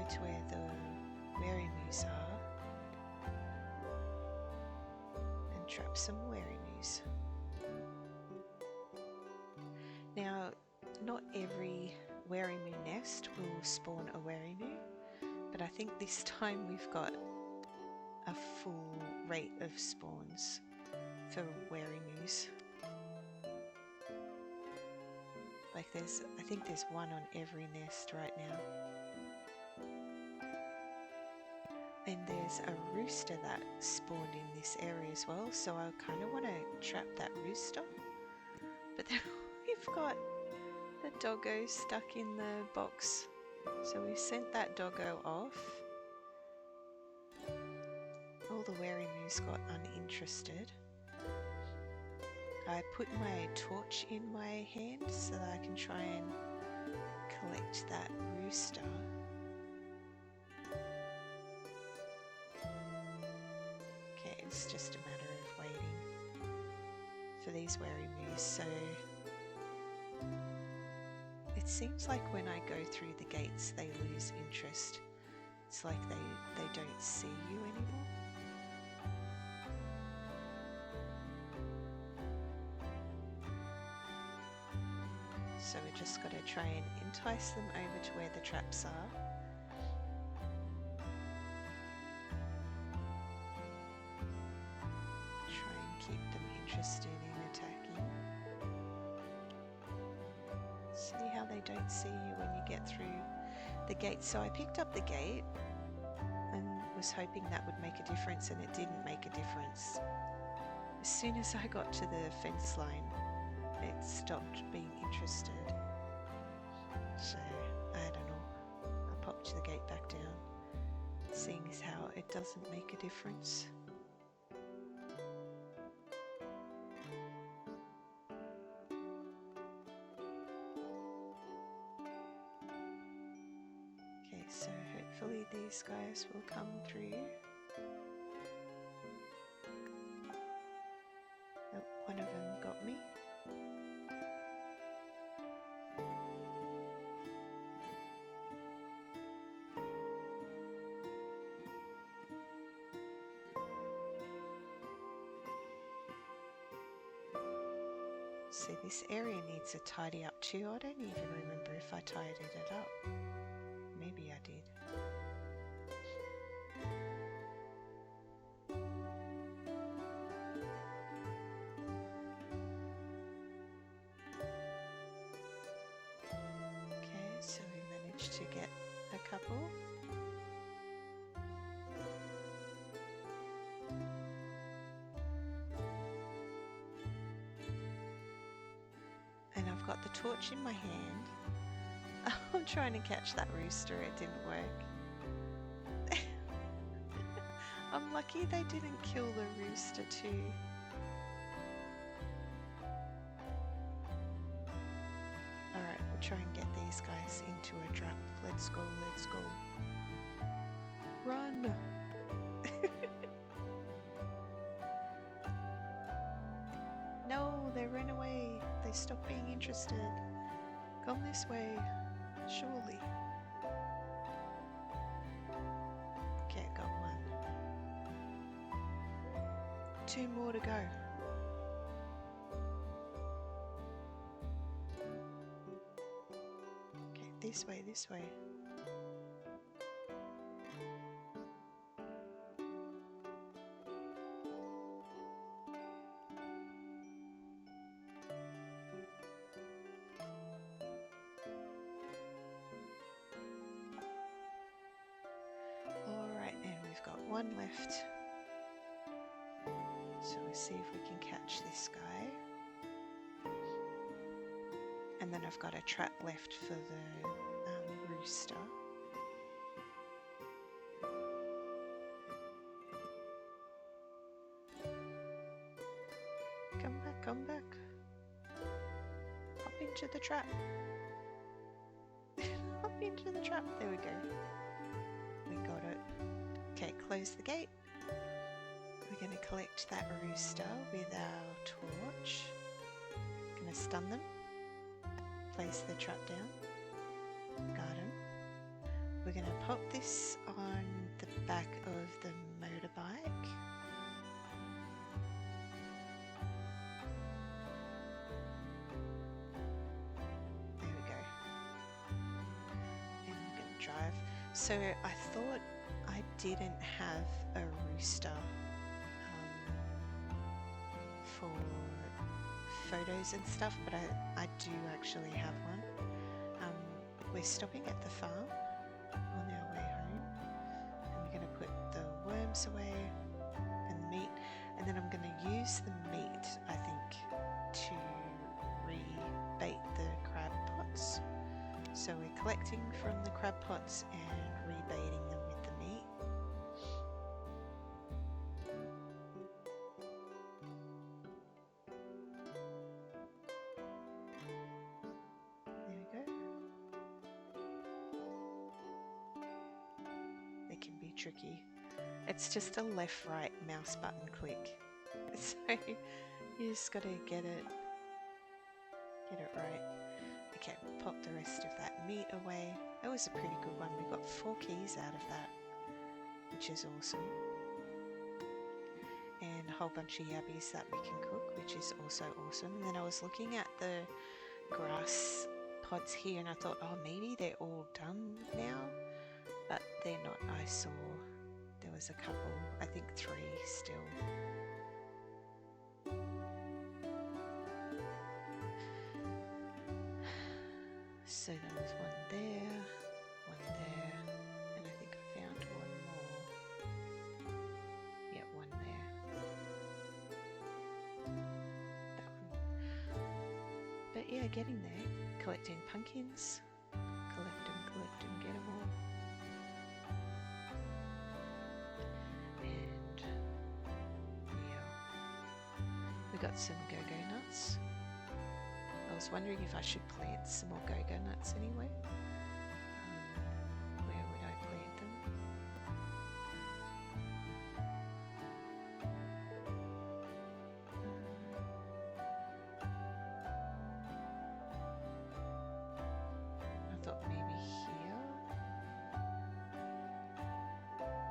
To where the wary moose are and trap some wary moose. Now, not every wary moo nest will spawn a wary moo, but I think this time we've got a full rate of spawns for wary moose. Like I think there's one on every nest right now. And there's a rooster that spawned in this area as well, so I kind of want to trap that rooster. But then we've got the doggo stuck in the box, so we sent that doggo off. All the wary moose got uninterested. I put my torch in my hand so that I can try and collect that rooster. It's just a matter of waiting for these wary moose. So it seems like when I go through the gates they lose interest. It's like they don't see you anymore. So we just got to try and entice them over to where the traps are. Try and keep them interested in attacking. See how they don't see you when you get through the gate. So I picked up the gate and was hoping that would make a difference, and it didn't make a difference. As soon as I got to the fence line, it stopped being interested. So, I don't know. I popped the gate back down, seeing as how it doesn't make a difference. Okay, so hopefully these guys will come through. Oh, one of them got me. See, this area needs a tidy up too. I don't even remember if I tidied it up. Maybe I did. Okay, so we managed to get a couple. And I've got the torch in my hand. I'm trying to catch that rooster, it didn't work. I'm lucky they didn't kill the rooster too. Alright, we'll try and get these guys into a trap. Let's go, let's go. Run! No, they ran away. They stopped being interested. Come this way, surely. Okay, got one. 2 more to go. Okay, this way, this way. Alright, and we've got one left. So we'll see if we can catch this guy. And then I've got a trap left for the rooster. Come back, come back. Hop into the trap. Hop into the trap. There we go. We got it. Okay, close the gate. We're going to collect that rooster with our torch. Going to stun them. Place the trap down. Got him. We're going to pop this on the back of the motorbike. There we go. And we're going to drive. So I thought I didn't have a rooster for photos and stuff, but I do actually have one. We're stopping at the farm on our way home, and we're going to put the worms away and the meat, and then I'm going to use the meat, I think, to rebait the crab pots. So we're collecting from the crab pots and rebaiting them with the meat. There we go. They can be tricky. It's just a left-right mouse button click. So you just gotta get it right. Okay, we'll pop the rest of that meat away. That was a pretty good one. We got 4 keys out of that, which is awesome. And a whole bunch of yabbies that we can cook, which is also awesome. And then I was looking at the grass pods here, and I thought, oh, maybe they're all done now, but they're not. I saw there was a couple, I think 3 still. So there was one there, and I think I found one more. Yeah, one there. That one. But yeah, getting there. Collecting pumpkins. Collect them, get them all. And yeah, we got some go-go nuts. I was wondering if I should plant some more go-go nuts anyway. Where would I plant them? I thought maybe here.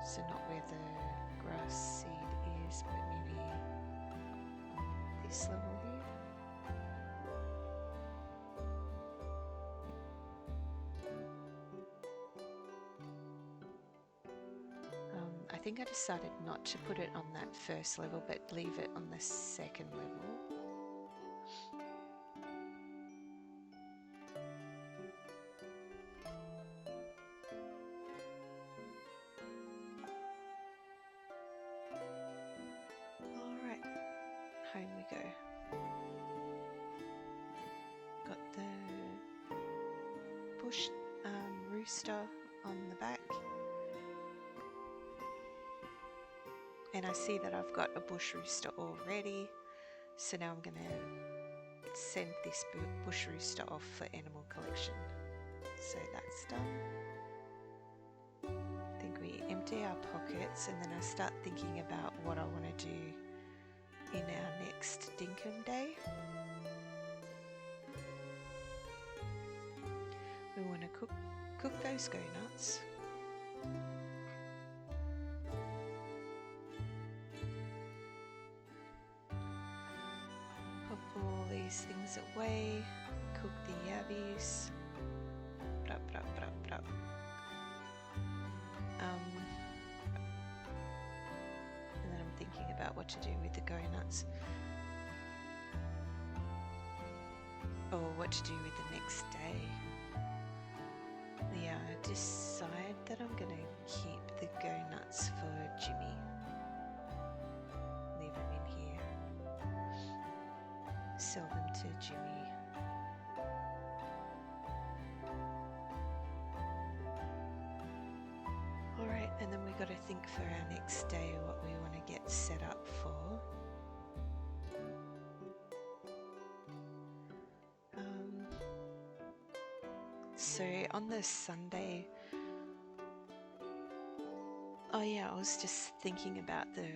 So not where the grass seed is, but maybe on this level here. I think I decided not to put it on that first level, but leave it on the second level. Alright, home we go. Got the bush rooster on the back. And I see that I've got a bush rooster already, so now I'm going to send this bush rooster off for animal collection. So that's done. I think we empty our pockets, and then I start thinking about what I want to do in our next Dinkum day. We want to cook those go-nuts. All these things away, cook the yabbies. And then I'm thinking about what to do with the go-nuts, or what to do with the next day. Yeah, I decide that I'm gonna keep the go-nuts for Jimmy. Leave them in here. Sell them to Jimmy. Alright, and then we got to think for our next day what we want to get set up for. So on the Sunday, oh yeah, I was just thinking about the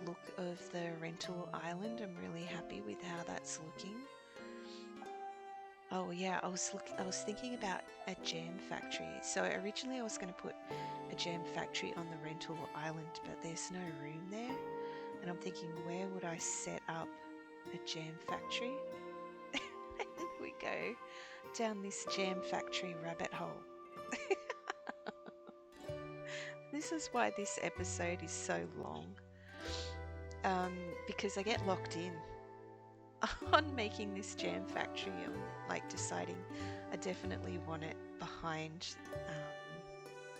look of the rental island. I'm really happy with how that's looking. Oh yeah, I was thinking about a jam factory. So originally I was going to put a jam factory on the rental island, but there's no room there. And I'm thinking, where would I set up a jam factory? And we go down this jam factory rabbit hole. This is why this episode is so long. Because I get locked in on making this jam factory. I'm like deciding I definitely want it behind.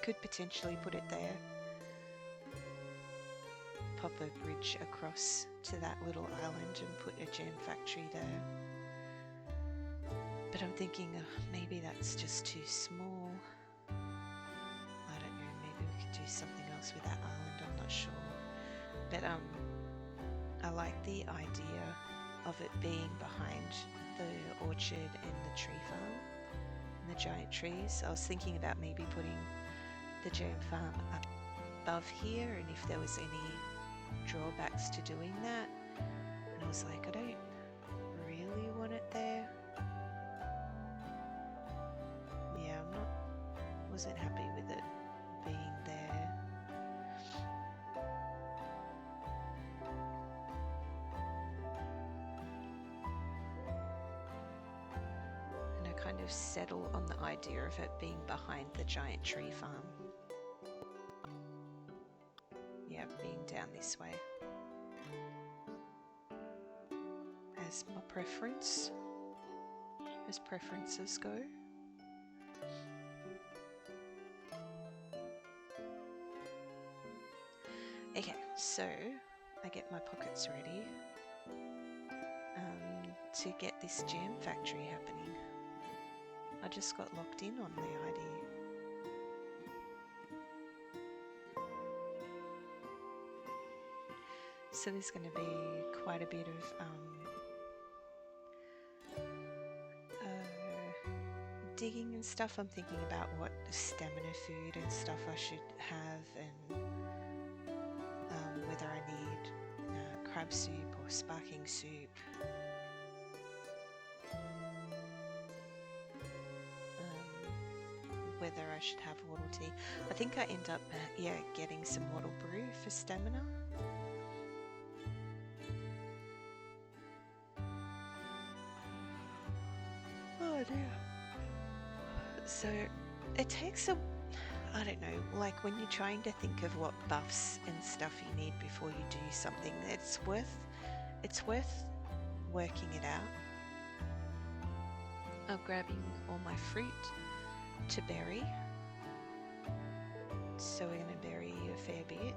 Could potentially put it there. Pop a bridge across to that little island and put a jam factory there. But I'm thinking maybe that's just too small. I don't know, maybe we could do something else with that island, I'm not sure. But I like the idea of it being behind the orchard and the tree farm and the giant trees. I was thinking about maybe putting the jam farm up above here, and if there was any drawbacks to doing that. And I was like, I don't really want it there. Yeah, wasn't happy with it being there. of settle on the idea of it being behind the giant tree farm. Yeah, being down this way as my preference, as preferences go. Okay, so I get my pockets ready to get this jam factory happening. I just got locked in on the idea. So there's going to be quite a bit of digging and stuff. I'm thinking about what stamina food and stuff I should have, and whether I need crab soup or sparking soup. Whether I should have waddle tea. I think I end up getting some waddle brew for stamina. Oh dear. So it takes a, I don't know, like when you're trying to think of what buffs and stuff you need before you do something, it's worth working it out. I'm grabbing all my fruit to bury, so we're going to bury a fair bit.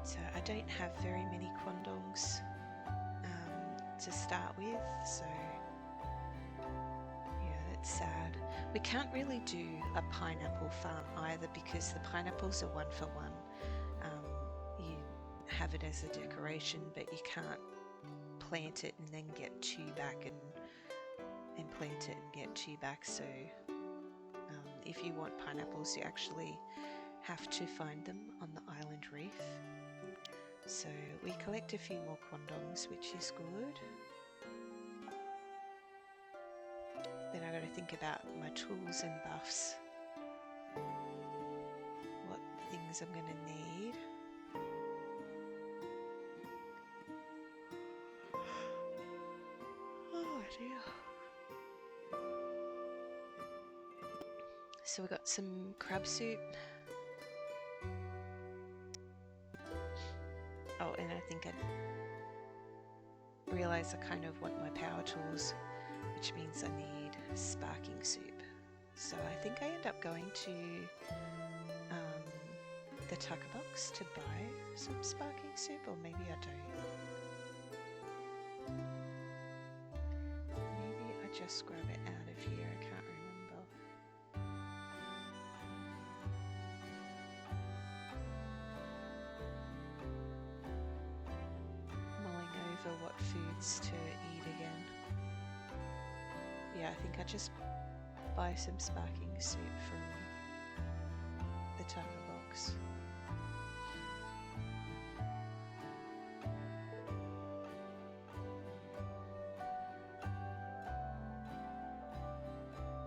So I don't have very many quandongs to start with, so yeah, that's sad. We can't really do a pineapple farm either because the pineapples are 1 for 1. You have it as a decoration, but you can't plant it and then get 2 back and plant it and get 2 back. So if you want pineapples, you actually have to find them on the island reef. So we collect a few more quandongs, which is good. Then I got to think about my tools and buffs. What things I'm going to need. Oh dear. So we got some crab soup. Oh, and I think I realise I kind of want my power tools, which means I need sparking soup. So I think I end up going to the tucker box to buy some sparking soup, or maybe I don't. Maybe I just grab it out of here, I can't remember. What foods to eat again. Yeah, I think I just buy some sparking soup from the tucker box.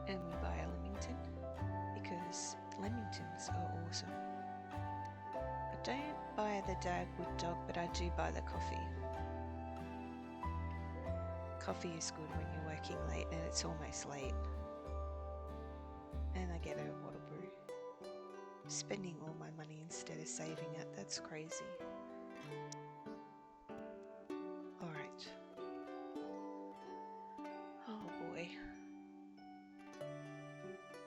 And we buy a Leamington because Leamingtons are awesome. I don't buy the Dagwood dog, but I do buy the coffee. Coffee is good when you're working late, and it's almost late. And I get a water brew. Spending all my money instead of saving it, that's crazy. Alright. Oh boy.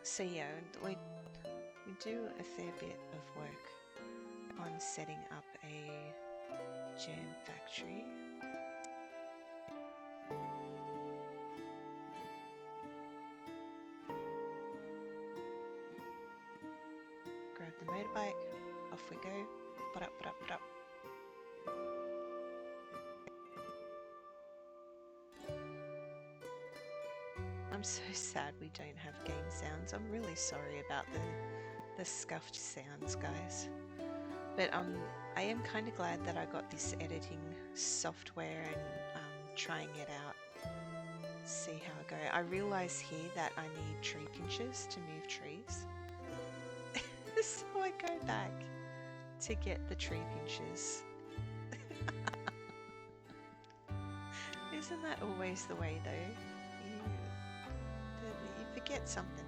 So yeah, we do a fair bit of work on setting up a jam factory. Grab the motorbike, off we go. Ba-da-ba-da-ba-da. I'm so sad we don't have game sounds. I'm really sorry about the scuffed sounds, guys. But I am kind of glad that I got this editing software and trying it out. See how I go. I realise here that I need tree pinchers to move trees. So I go back to get the tree pinchers. Isn't that always the way though? You forget something.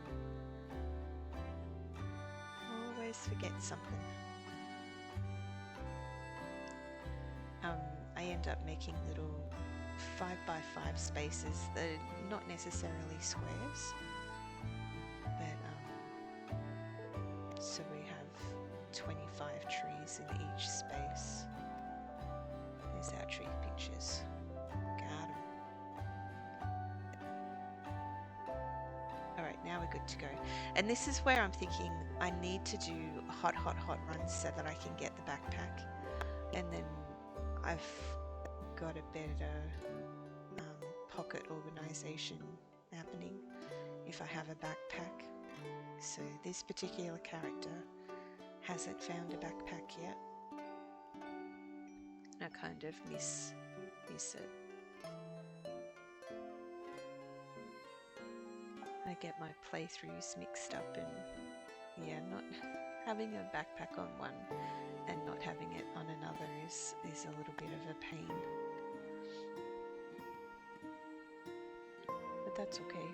Always forget something. I end up making little 5x5 spaces that are not necessarily squares, but so we have 25 trees in each space. There's our tree pictures. Got 'em. Alright, now we're good to go. And this is where I'm thinking I need to do hot runs so that I can get the backpack. And then I've got a better pocket organization happening if I have a backpack. So this particular character hasn't found a backpack yet. I kind of miss it. I get my playthroughs mixed up, and yeah, not having a backpack on one and not having it on another is a little bit of a pain. But that's okay.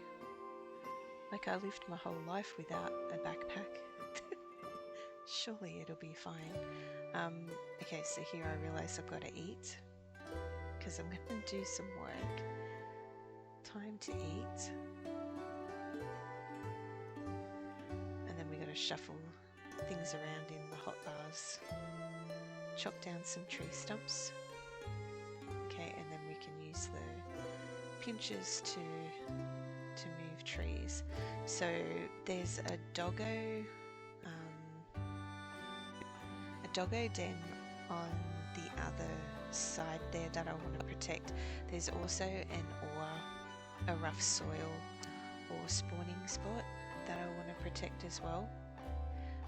Like, I lived my whole life without a backpack. Surely it'll be fine. Okay, so here I realise I've got to eat because I'm going to do some work. Time to eat. And then we got to shuffle things around in the hot bars. Chop down some tree stumps. Okay, and then we can use the pinchers to move trees. So there's a doggo den on the other side there that I want to protect. There's also a rough soil or spawning spot that I want to protect as well.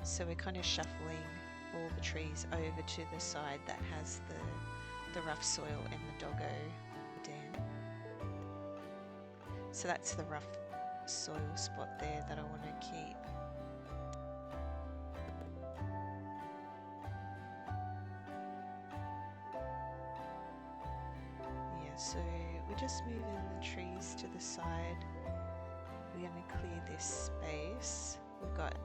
So we're kind of shuffling all the trees over to the side that has the rough soil and the doggo den. So that's the rough soil spot there that I want to keep. So we're just moving the trees to the side. We're going to clear this space. We've got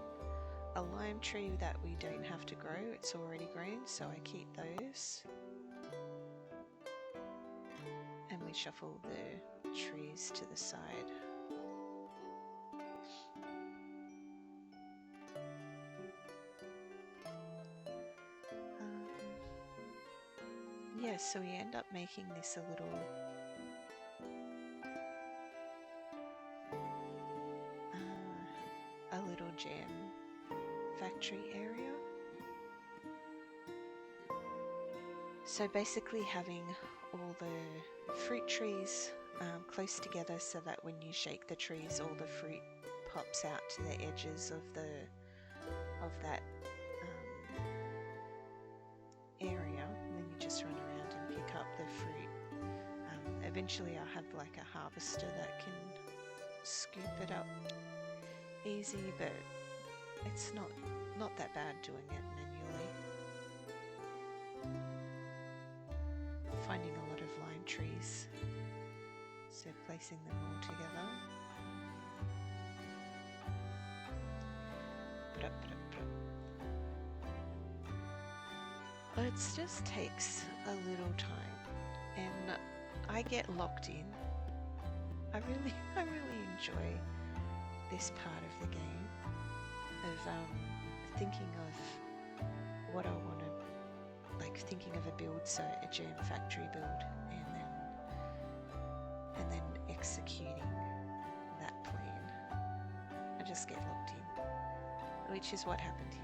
a lime tree that we don't have to grow. It's already grown, so I keep those. And we shuffle the trees to the side. Yeah, so we end up making this a little jam factory area. So basically having all the fruit trees close together so that when you shake the trees, all the fruit pops out to the edges of that area, and then you just run around and pick up the fruit. Eventually I'll have like a harvester that can scoop it up easy, but it's not that bad doing it manually. Finding a lot of lime trees, so placing them all together. It just takes a little time, and I get locked in. I really enjoy this part of the game, of thinking of what I want to, like thinking of a build, so a jam factory build, and then executing that plan. I just get locked in, which is what happened here.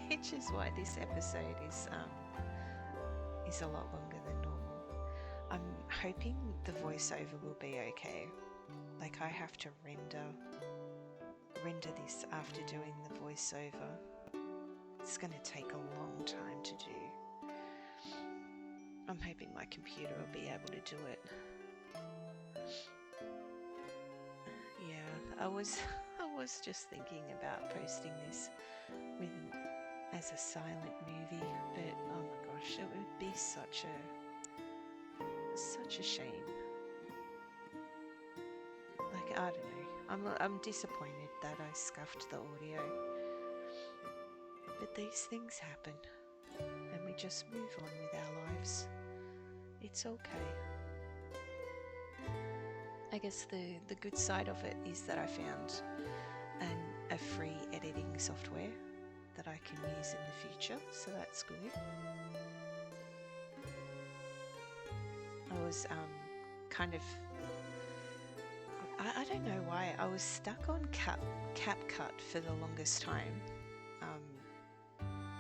Which is why this episode is a lot longer than normal. I'm hoping the voiceover will be okay. Like, I have to render this after doing the voiceover. It's going to take a long time to do. I'm hoping my computer will be able to do it. Yeah, I was just thinking about posting this as a silent movie, but oh my gosh, it would be such a Such a shame. Like, I don't know. I'm disappointed that I scuffed the audio. But these things happen. And we just move on with our lives. It's okay. I guess the good side of it is that I found a free editing software that I can use in the future, so that's good. I was kind of, I don't know why, I was stuck on CapCut for the longest time,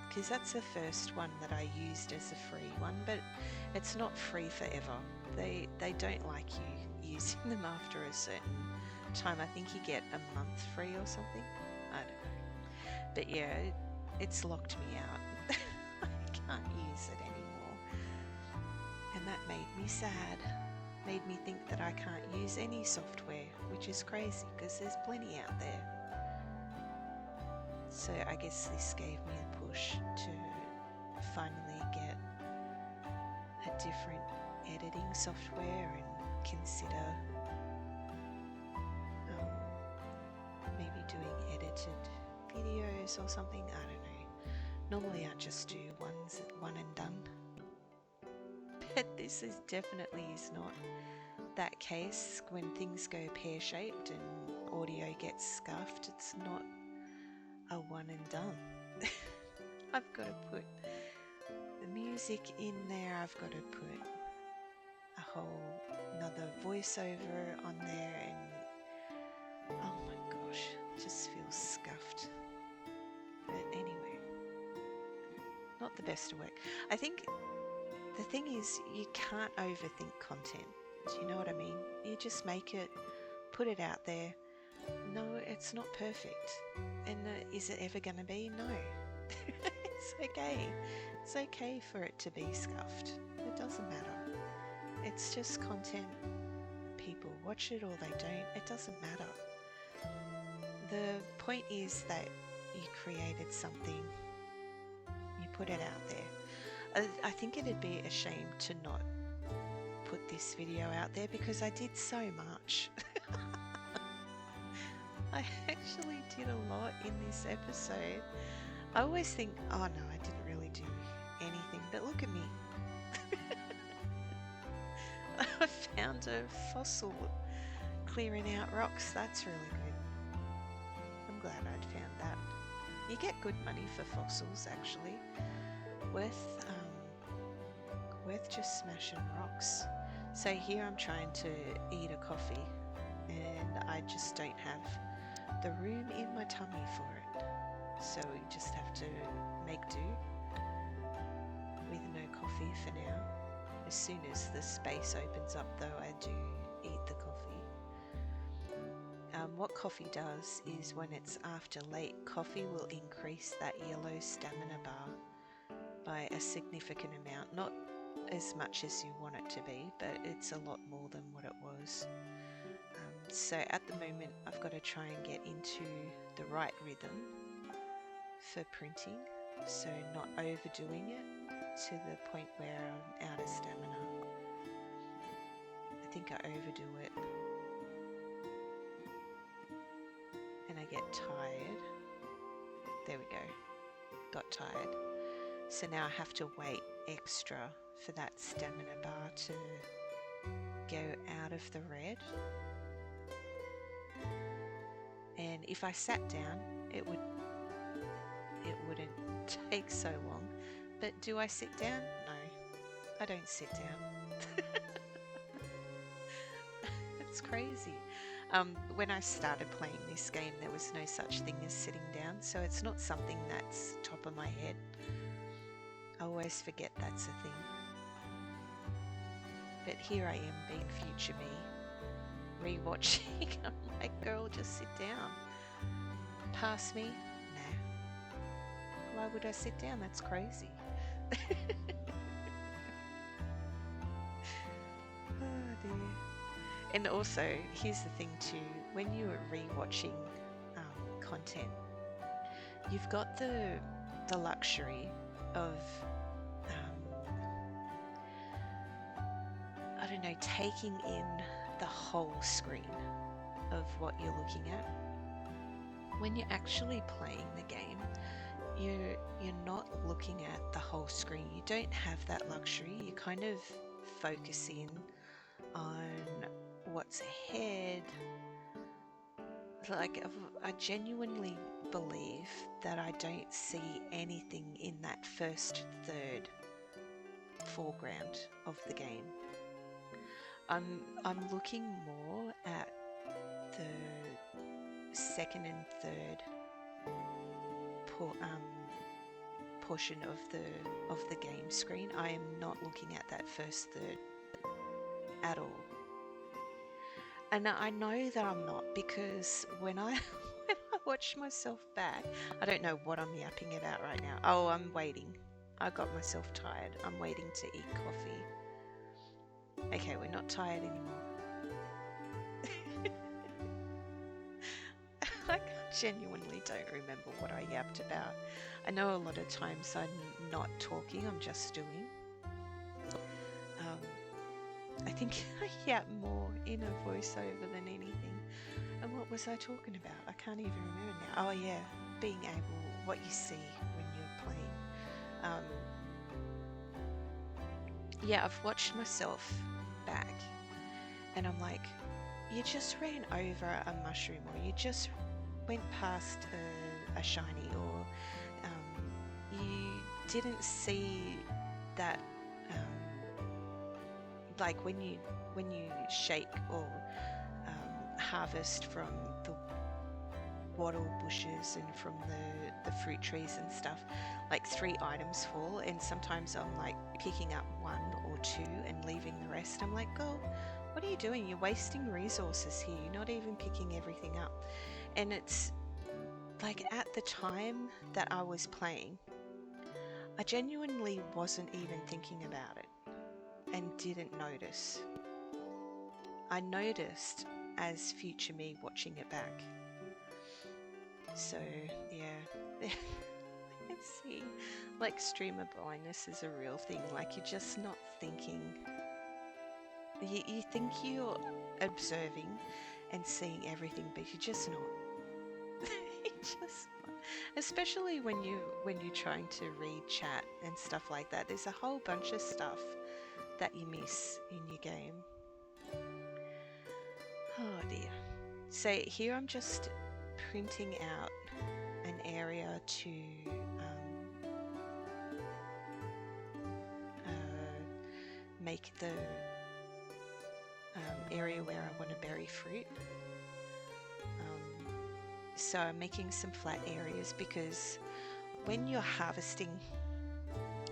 because that's the first one that I used as a free one, but it's not free forever. They don't like you using them after a certain time. I think you get a month free or something. I don't know. But yeah, it's locked me out. I can't use it anymore. And that made me sad. Made me think that I can't use any software, which is crazy because there's plenty out there. So I guess this gave me a push to finally get a different editing software and consider maybe doing edited videos or something. I don't know. Normally I just do one and done, but this is definitely is not that case. When things go pear-shaped and audio gets scuffed, it's not a one and done. I've got to put the music in there. I've got to put a whole another voiceover on there, and oh my gosh, it just feels scuffed. But anyway, not the best of work. I think the thing is, you can't overthink content. Do you know what I mean? You just make it, put it out there. No, it's not perfect. And is it ever going to be? No. It's okay. It's okay for it to be scuffed. It doesn't matter. It's just content. People watch it or they don't. It doesn't matter. The point is that you created something. You put it out there. I think it'd be a shame to not put this video out there because I did so much. I actually did a lot in this episode. I always think, oh no, I didn't really do anything, but look at me. I found a fossil clearing out rocks. That's really good. I'm glad I'd found that. You get good money for fossils, actually. Worth just smashing rocks. So here I'm trying to eat a coffee and I just don't have the room in my tummy for it. So we just have to make do with no coffee for now. As soon as the space opens up though, I do eat the coffee. What coffee does is when it's after late, coffee will increase that yellow stamina bar by a significant amount. Not as much as you want it to be, but it's a lot more than what it was. So at the moment I've got to try and get into the right rhythm for printing, so not overdoing it to the point where I'm out of stamina. I think I overdo it and I get tired. There we go, got tired. So now I have to wait extra for that stamina bar to go out of the red. And if I sat down, it wouldn't take so long. But do I sit down? No, I don't sit down. It's crazy. When I started playing this game, there was no such thing as sitting down, so it's not something that's top of my head. I always forget that's a thing. But here I am being future me, rewatching. I'm like, girl, just sit down. Pass me? Nah. Why would I sit down? That's crazy. Oh dear. And also, here's the thing too, when you are rewatching content, you've got the luxury of, I don't don't know, taking in the whole screen of what you're looking at. When you're actually playing the game, you're not looking at the whole screen. You don't have that luxury. You kind of focus in on what's ahead. Like, I genuinely believe that I don't see anything in that first third foreground of the game. I'm looking more at the second and third portion of the game screen. I am not looking at that first third at all. And I know that I'm not, because when I watch myself back, I don't know what I'm yapping about right now. Oh, I'm waiting. I got myself tired. I'm waiting to eat coffee. Okay, we're not tired anymore. I genuinely don't remember what I yapped about. I know a lot of times I'm not talking, I'm just doing. I think I yap more in a voiceover than anything. And what was I talking about? I can't even remember now. Oh yeah, being able, what you see when you're playing. Yeah, I've watched myself back and I'm like, you just ran over a mushroom, or you just went past a shiny, or you didn't see that, like when you shake or harvest from the wattle bushes and from the fruit trees and stuff, like 3 items fall, and sometimes I'm like picking up 1 or 2 and leaving the rest. I'm like, oh, what are you doing? You're wasting resources here. You're not even picking everything up. And it's like, at the time that I was playing, I genuinely wasn't even thinking about it and didn't notice. I noticed as future me watching it back. So yeah, let's see, like, streamer blindness is a real thing. Like, you're just not thinking. You think you're observing and seeing everything, but you're just not. You're just not. Especially when you're trying to read chat and stuff like that. There's a whole bunch of stuff that you miss in your game. Oh dear. So here I'm just printing out an area to make the area where I want to bury fruit. So I'm making some flat areas, because when you're harvesting,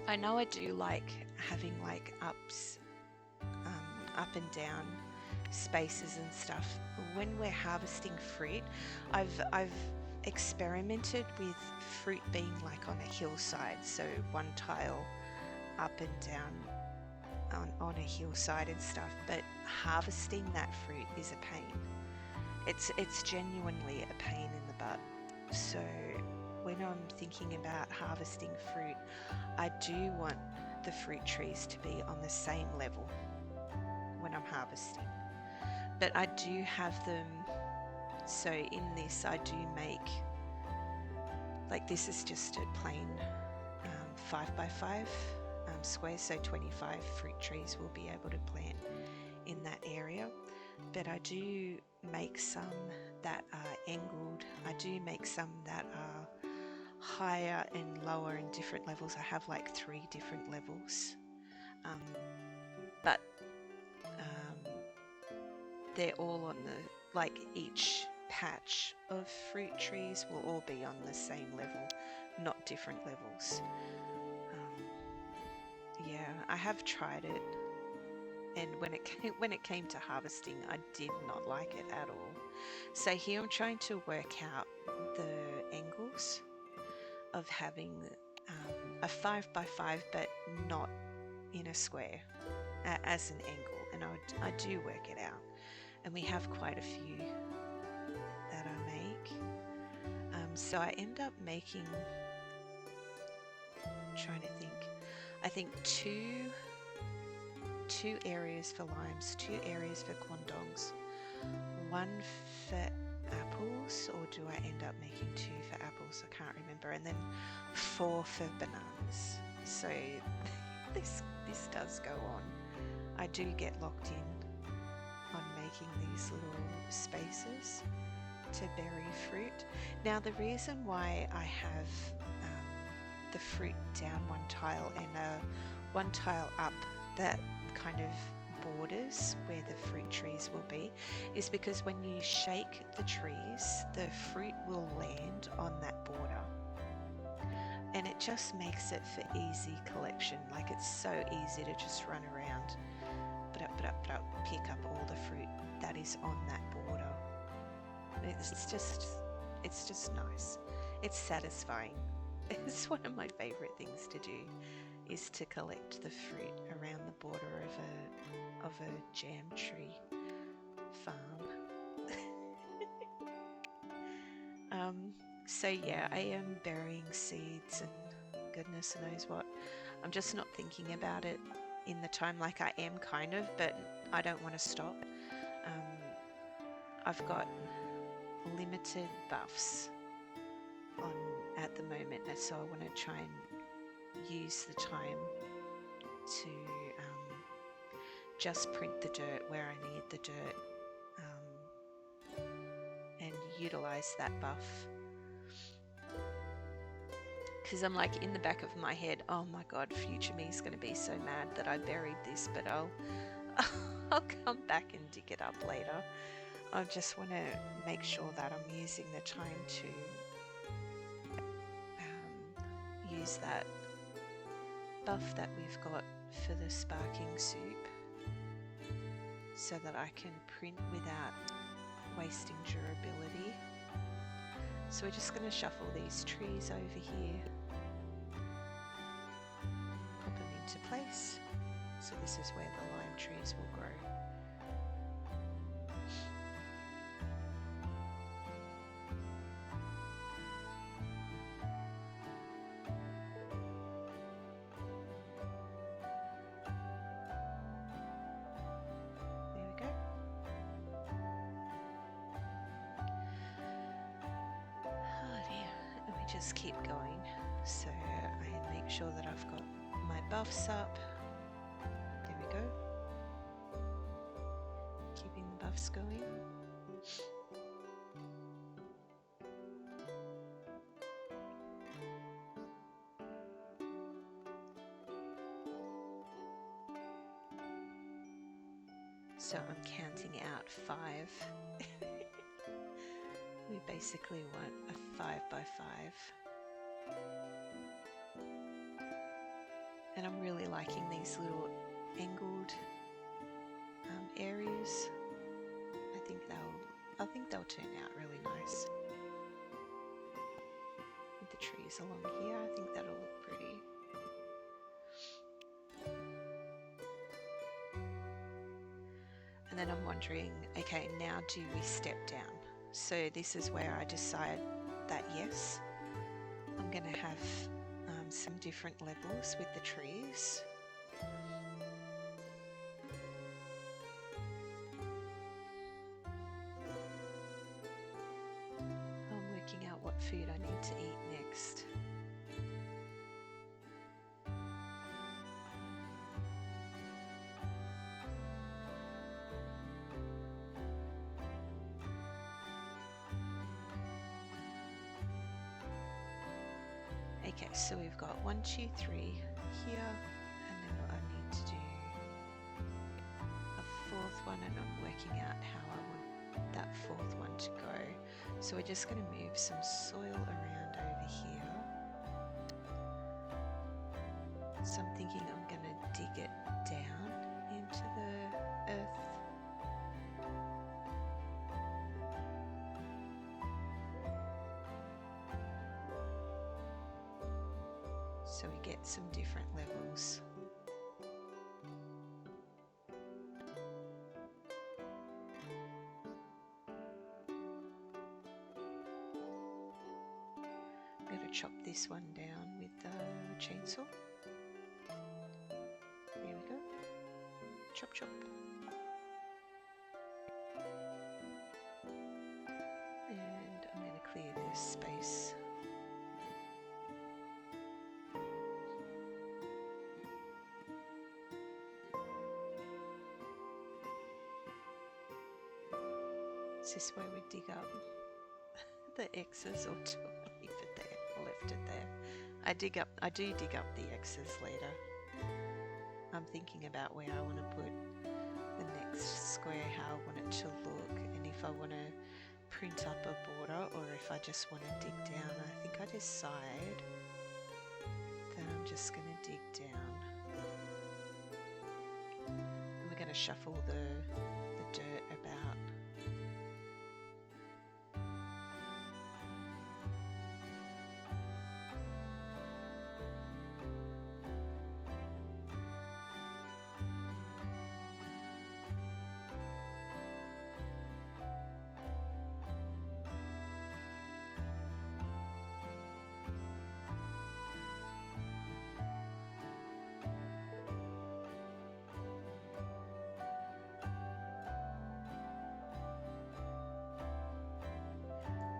I know I do like having like up and down spaces and stuff. When we're harvesting fruit, I've experimented with fruit being like on a hillside, so 1 tile up and down on a hillside and stuff, but harvesting that fruit is a pain. It's genuinely a pain in the butt. So when I'm thinking about harvesting fruit, I do want the fruit trees to be on the same level when I'm harvesting. But I do have them, so in this I do make, like, this is just a plain 5x5 square, so 25 fruit trees will be able to plant in that area. But I do make some that are angled. I do make some that are higher and lower in different levels. I have like 3 different levels, but they're all on the, like, each patch of fruit trees will all be on the same level, not different levels. Yeah, I have tried it, and when it came to harvesting, I did not like it at all. So here I'm trying to work out the angles of having a 5x5, but not in a square, as an angle, and I do work it out, and we have quite a few that I make. So I end up making, trying to think, I think two 2 areas for limes, 2 areas for quandongs, 1 for apples, or do I end up making 2 for apples? I can't remember, and then 4 for bananas. So this does go on. I do get locked in on making these little spaces to bury fruit. Now the reason why I have the fruit down 1 tile and 1 tile up that kind of borders where the fruit trees will be is because when you shake the trees, the fruit will land on that border, and it just makes it for easy collection. Like, it's so easy to just run around, pick up all the fruit that is on that border. It's just nice. It's satisfying. It's one of my favorite things to do, is to collect the fruit around the border of a jam tree farm. So yeah, I am burying seeds and goodness knows what. I'm just not thinking about it in the time, like I am kind of, but I don't want to stop. I've got limited buffs on at the moment, and so I want to try and use the time to just print the dirt where I need the dirt, and utilize that buff, because I'm like, in the back of my head, oh my god, future me is going to be so mad that I buried this, but I'll come back and dig it up later. I just want to make sure that I'm using the time to use that buff that we've got for the sparking soup, so that I can print without wasting durability. So we're just going to shuffle these trees over here, pop them into place. So this is where the lime trees will grow. Just keep going, so I make sure that I've got my buffs up. There we go. Keeping the buffs going. So I'm counting out 5. We basically want a 5 by 5. And I'm really liking these little angled areas. I think they'll turn out really nice. With the trees along here, I think that'll look pretty. And then I'm wondering, okay, now do we step down? So this is where I decide that yes, I'm going to have some different levels with the trees. I'm working out what food I need to eat next. Okay, so we've got 1, 2, 3 here, and then I need to do a 4th one, and I'm working out how I want that 4th one to go. So we're just going to move some soil around over here. So I'm thinking I'm going to dig it down into the earth. So we get some different levels. I'm going to chop this one down with the chainsaw. There we go. chop chop. And I'm going to clear this space. Is this where we dig up the X's, or do I leave it there? I left it there. I do dig up the X's later. I'm thinking about where I want to put the next square, how I want it to look, and if I want to print up a border or if I just want to dig down. I think I decide that I'm just going to dig down. And we're going to shuffle the dirt about.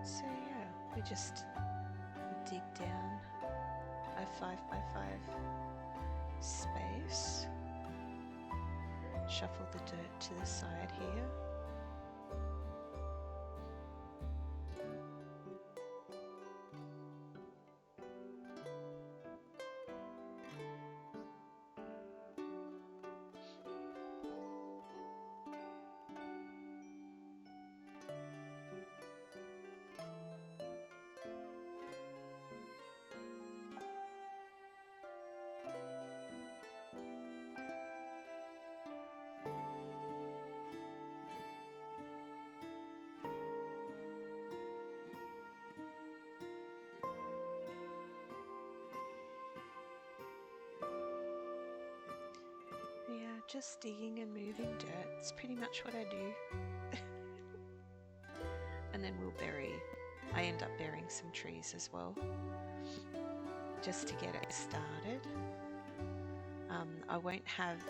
So yeah, we just dig down a 5x5 space, shuffle the dirt to the side here. Yeah, just digging and moving dirt. It's pretty much what I do. And then I end up burying some trees as well, just to get it started. I won't have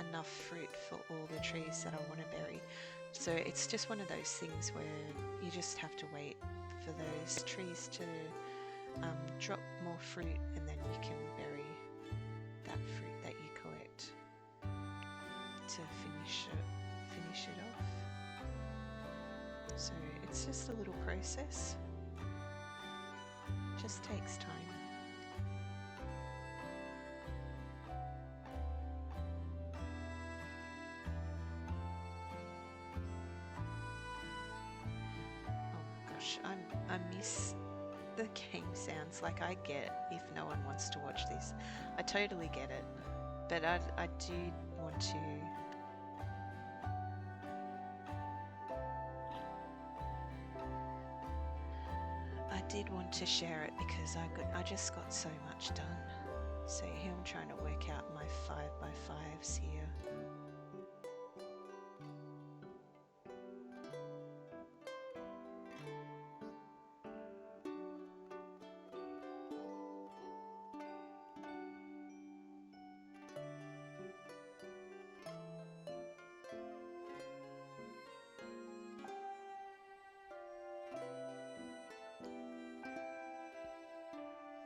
enough fruit for all the trees that I want to bury. So it's just one of those things where you just have to wait for those trees to drop more fruit, and then you can bury that fruit that you collect to finish it off. So it's just a little process. Just takes time. I miss the game sounds. Like, I get if no one wants to watch this. I totally get it. But I do want to... I did want to share it because I just got so much done. So here I'm trying to work out my 5x5s here.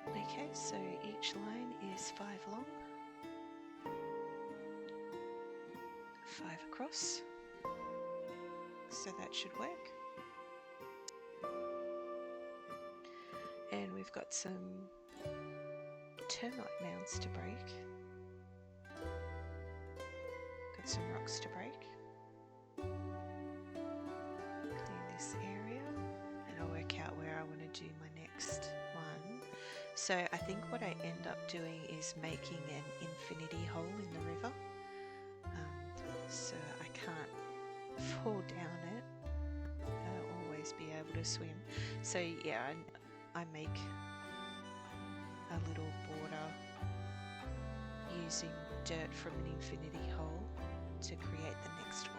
Okay, so each line is 5 long, 5 across, so that should work. And we've got some termite mounds to break, got some rocks to break. Clear this area, and I'll work out where I want to do my next one. So I think what I end up doing is making an infinity hole in the river, so I can't fall down it. I'll always be able to swim. So yeah, I make a little border using dirt from an infinity hole to create the next one.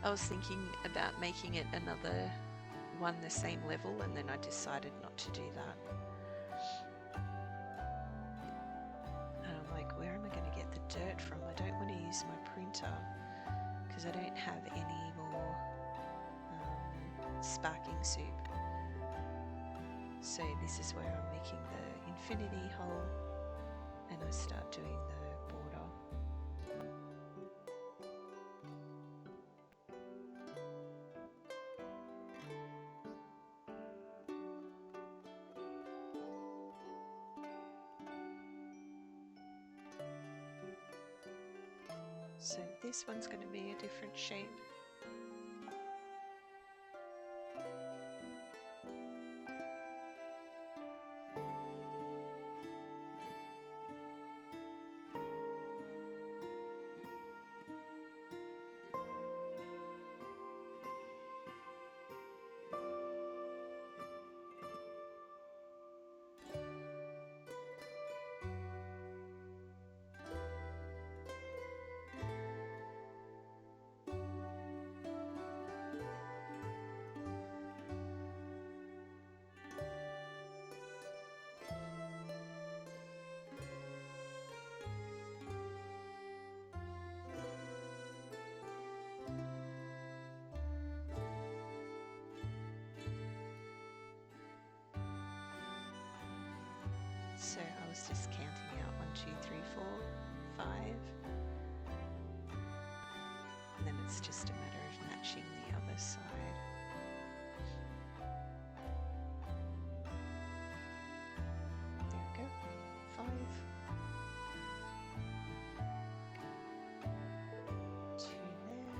I was thinking about making it another one the same level, and then I decided not to do that. And I'm like, where am I going to get the dirt from? I don't want to use my printer because I don't have any more sparking soup. So this is where I'm making the infinity hole, and I start doing the border. So this one's going to be a different shape. So I was just counting out 1, 2, 3, 4, 5, and then it's just a matter of matching the other side. There we go, 5, 2 there,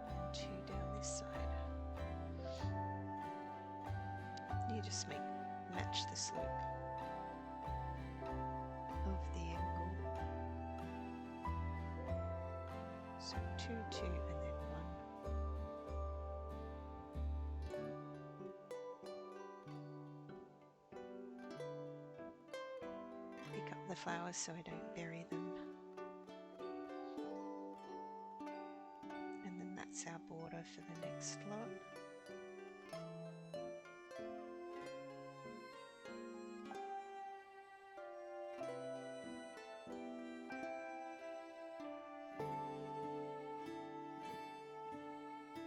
and 2 down this side. You just match the slope of the angle. So 2, 2, and then 1. Pick up the flowers so I don't bury them. And then that's our border for the next lot.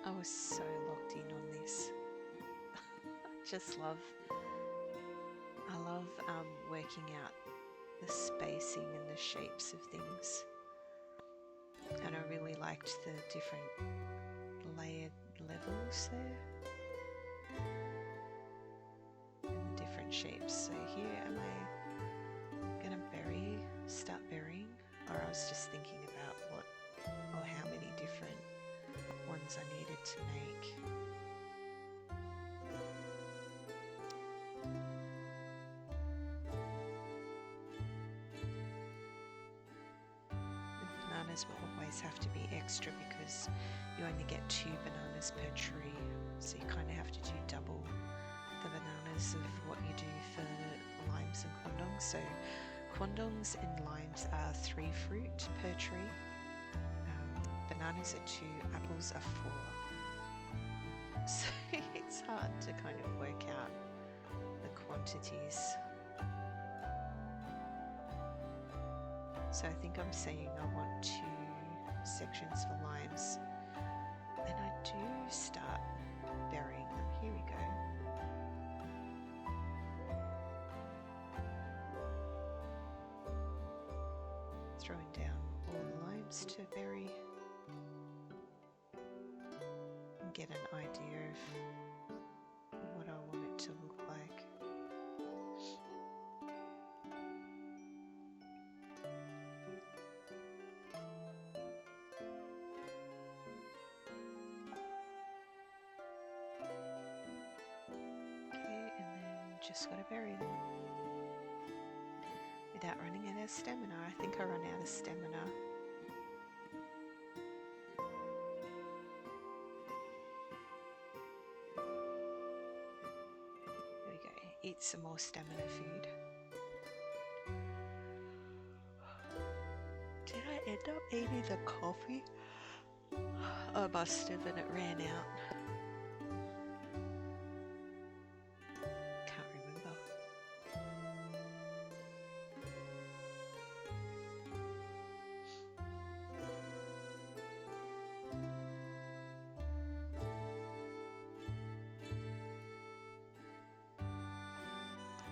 I was so locked in on this. I love working out the spacing and the shapes of things. And I really liked the different layered levels there. And the different shapes. So here, am I going to start burying? Or I was just thinking about how many different ones I needed to make. The bananas will always have to be extra because you only get 2 bananas per tree, so you kind of have to do double the bananas of what you do for limes and quandongs. So quandongs and limes are 3 fruit per tree. Bananas are 2, apples are 4. So it's hard to kind of work out the quantities. So I think I'm saying I want 2 sections for limes, and I do start burying them. Here we go. Throwing down all the limes to bury. Get an idea of what I want it to look like. Okay, and then just got to bury them without running out of stamina. I think I run out of stamina. Eat some more stamina food. Did I end up eating the coffee? I must have, and it ran out. Can't remember.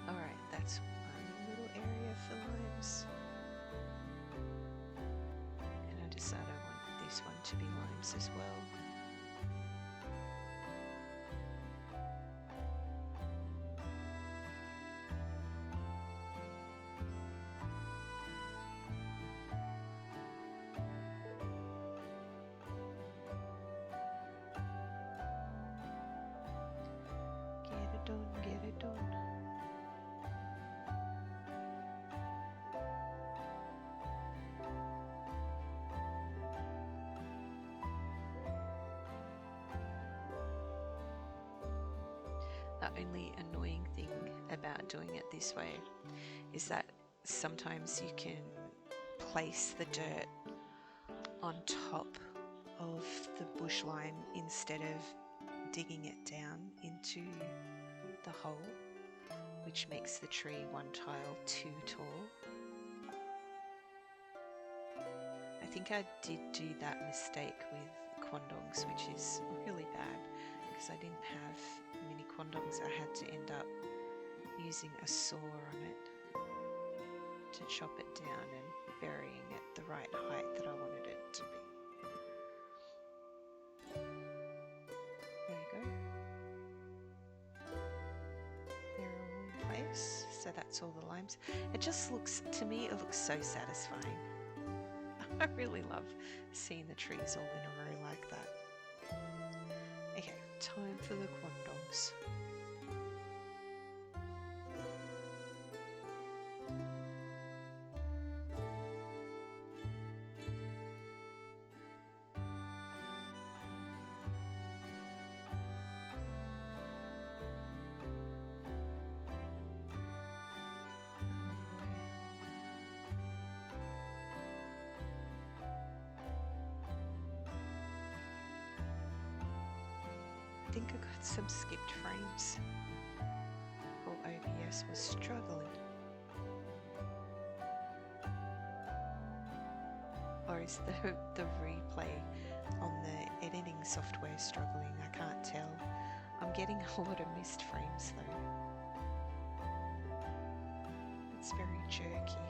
Alright, that's one little area for limes. And I decided I want this one to be limes as well. Get it done, get it done. The only annoying thing about doing it this way is that sometimes you can place the dirt on top of the bush lime instead of digging it down into the hole, which makes the tree one tile too tall. I think I did do that mistake with quandongs, which is really bad because I didn't have many quandongs. I had to end up using a saw on it to chop it down and burying it the right height that I wanted it to be. There you go. They're all in place. So that's all the limes. It just looks, to me, it looks so satisfying. I really love seeing the trees all in a row like that. Okay, time for the quandongs. I think I got some skipped frames. Or OBS was struggling. Or is the replay on the editing software struggling? I can't tell. I'm getting a lot of missed frames though. It's very jerky.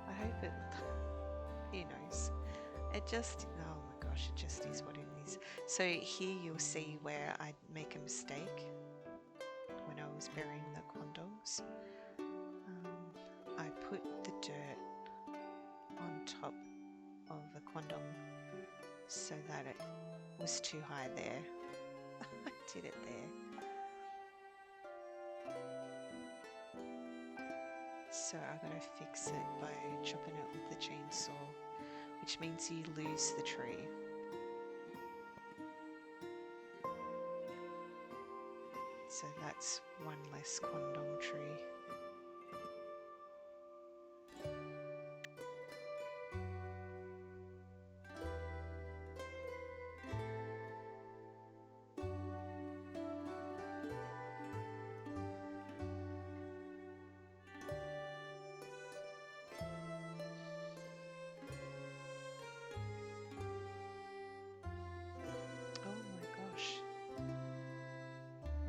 I hope it... who knows? It just... oh my gosh, it just is what it is. So here you'll see where I make a mistake when I was burying the quandongs. I put the dirt on top of the quandong so that it was too high there. I did it there. So I gotta fix it by chopping it with the chainsaw, which means you lose the tree. So that's one less quandong tree.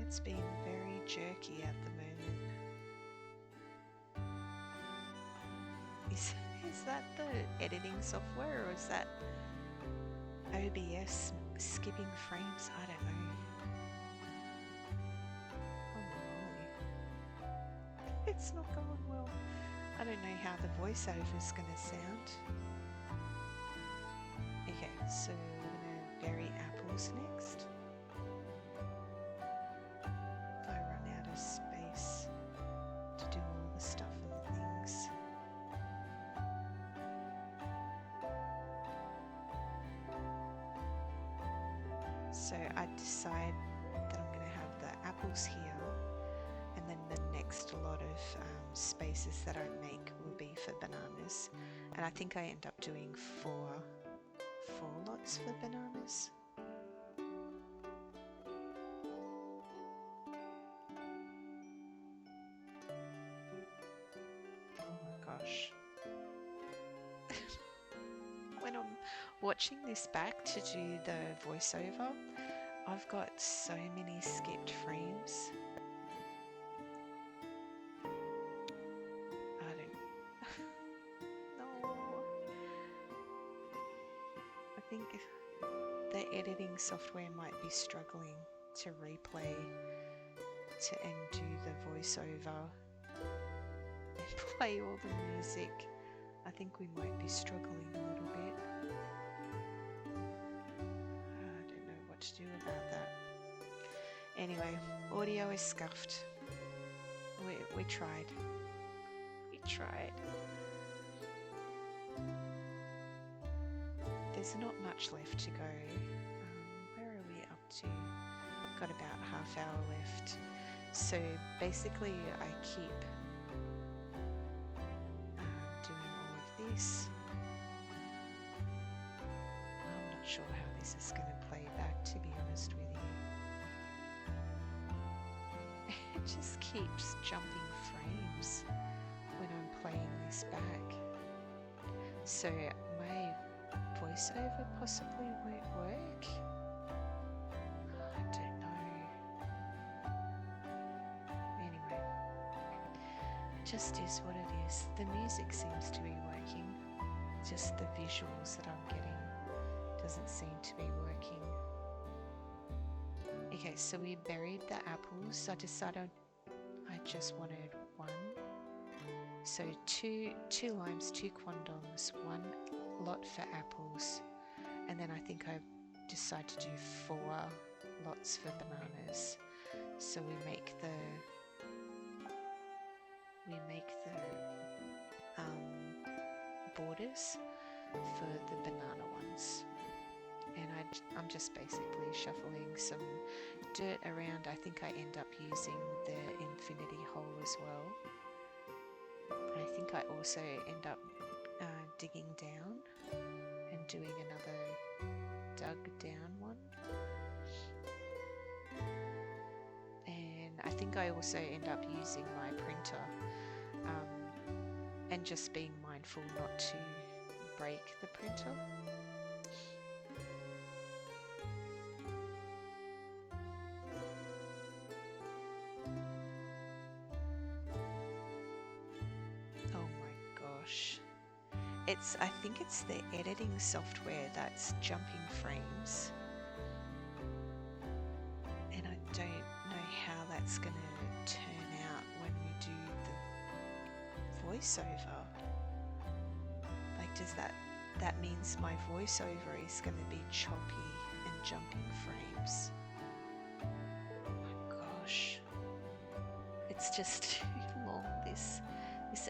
It's been very jerky at the moment. Is that the editing software, or is that OBS skipping frames? I don't know. Oh my. It's not going well. I don't know how the voiceover is going to sound. Okay, so we're going to bury apples next. Space to do all the stuff and the things. So I decide that I'm going to have the apples here, and then the next lot of spaces that I make will be for bananas. And I think I end up doing four lots songs for bananas? Oh my gosh. When I'm watching this back to do the voiceover, I've got so many skipped frames. I don't no. I think the editing software might be struggling to replay to undo the voiceover and play all the music. I think we might be struggling a little bit. I don't know what to do about that. Anyway, audio is scuffed. We tried. We tried. There's not much left to go. Where are we up to? Got about half hour left. So basically I keep doing all of this. I'm not sure how this is going to play back, to be honest with you. It just keeps jumping frames when I'm playing this back. So my voiceover possibly won't work. I don't know. Anyway, it just is what it is. The music seems to be working. Just the visuals that I'm getting doesn't seem to be working. Okay, so we buried the apples. I decided I just wanted one. So two limes, 2 quandongs, 1 lot for apples, and then I think I decided to do 4 lots for bananas. So we make the borders for the banana ones, and I'm just basically shuffling some dirt around. I think I end up using the infinity hole as well. I think I also end up digging down and doing another dug down one, and I think I also end up using my printer and just being mindful not to break the printer. Oh my gosh. I think it's the editing software that's jumping frames, and I don't know how that's going to turn out when we do the voiceover. Like, does that means my voiceover is going to be choppy and jumping frames? Oh my gosh, it's just too long. This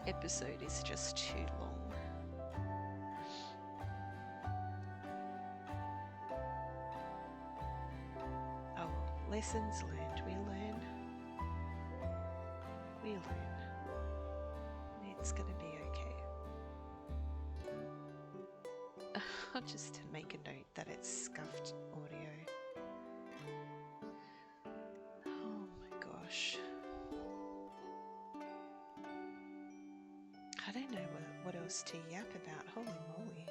episode is just too long. Lessons learned. We learn. It's gonna be okay. I'll just make a note that it's scuffed audio. Oh my gosh. I don't know what else to yap about. Holy moly.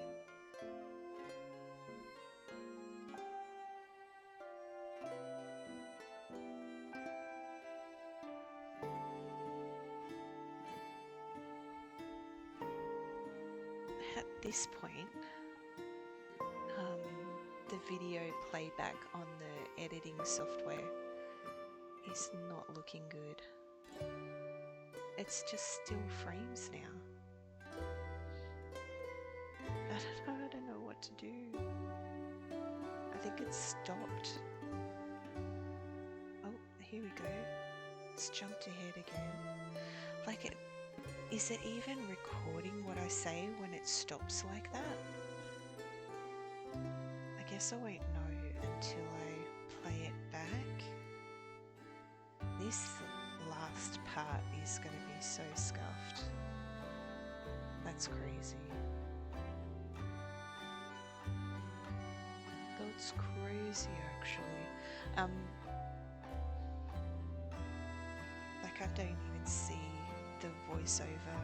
At this point, the video playback on the editing software is not looking good. It's just still frames now. I don't know what to do. I think it's stopped. Oh, here we go. It's jumped ahead again. Like it. Is it even recording what I say when it stops like that? I guess I won't know until I play it back. This last part is going to be so scuffed. That's crazy. it's crazy actually. Like I don't even see the voiceover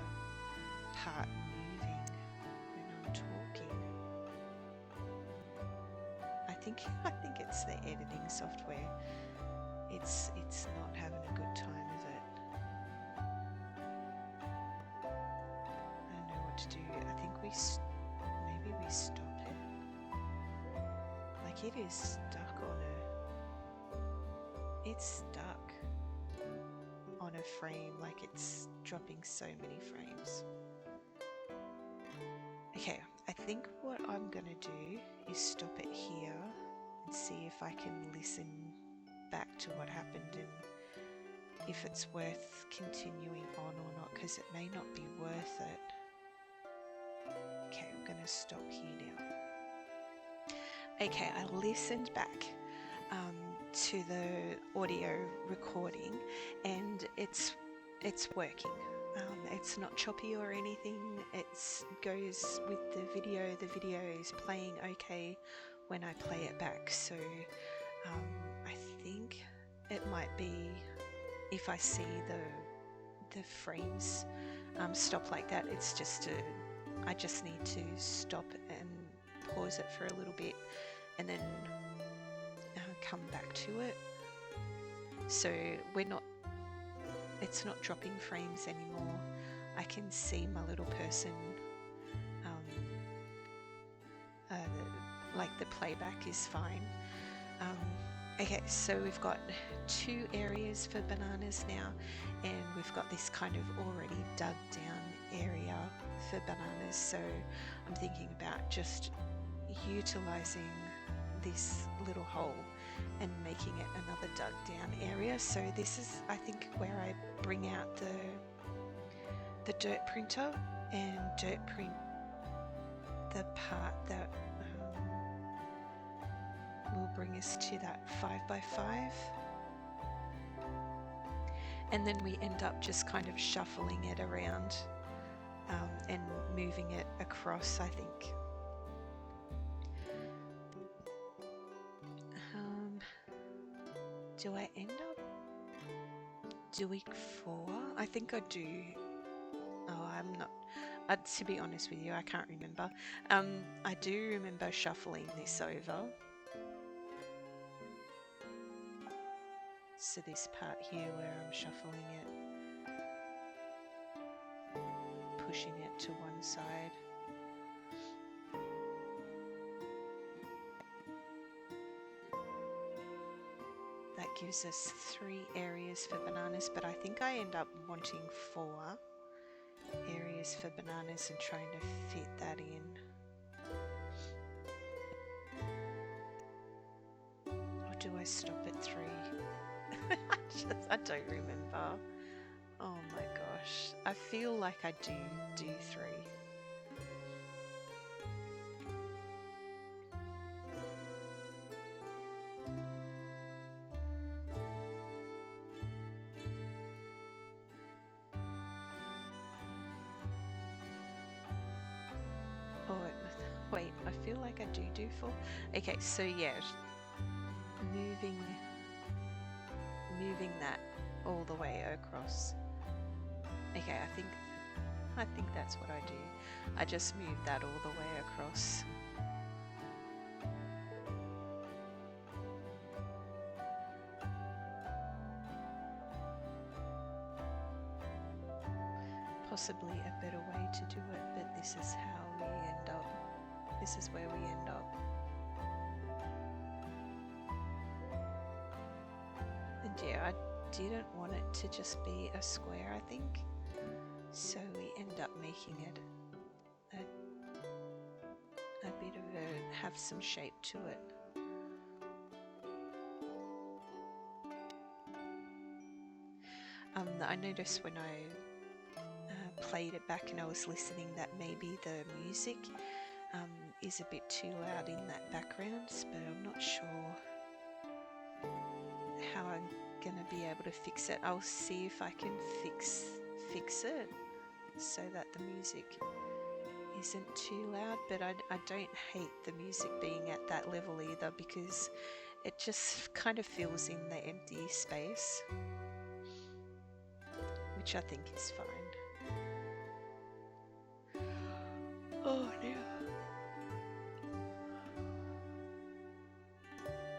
part moving when I'm talking. I think it's the editing software. It's not having a good time, is it? I don't know what to do. I think maybe we stop it. Like it is stuck on it's stuck on a frame, like it's dropping so many frames. Okay, I think what I'm gonna do is stop it here and see if I can listen back to what happened and if it's worth continuing on or not, because it may not be worth it. Okay, I'm gonna stop here now. Okay, I listened back to the audio recording and it's working. It's not choppy or anything. It goes with the video. The video is playing okay when I play it back. So I think it might be if I see the frames stop like that. It's just I just need to stop and pause it for a little bit and then come back to it. So it's not dropping frames anymore. I can see my little person, like the playback is fine. Okay, so we've got 2 areas for bananas now, and we've got this kind of already dug down area for bananas. So I'm thinking about just utilizing this little hole and making it another dug down area. So this is, I think, where I bring out the dirt printer and dirt print the part that will bring us to that 5x5, and then we end up just kind of shuffling it around and moving it across, I think. Do I end up doing 4? I think I do. Oh, I'm not. To be honest with you, I can't remember. I do remember shuffling this over. So this part here where I'm shuffling it, pushing it to one side. That gives us 3 areas for bananas, but I think I end up wanting 4 areas for bananas and trying to fit that in. Or do I stop at 3? I don't remember. Oh my gosh. I feel like I do 3. Oh, wait, I feel like I do 4. Okay, so yeah, moving that all the way across. Okay, I think that's what I do. I just move that all the way across. Possibly a better way to do it, but this is how we end up. This is where we end up. And yeah, I didn't want it to just be a square, I think. So we end up making it a bit of have some shape to it. I noticed when I played it back and I was listening that maybe the music is a bit too loud in that background, but I'm not sure how I'm gonna be able to fix it. I'll see if I can fix it so that the music isn't too loud, but I don't hate the music being at that level either, because it just kind of fills in the empty space, which I think is fine. Oh no.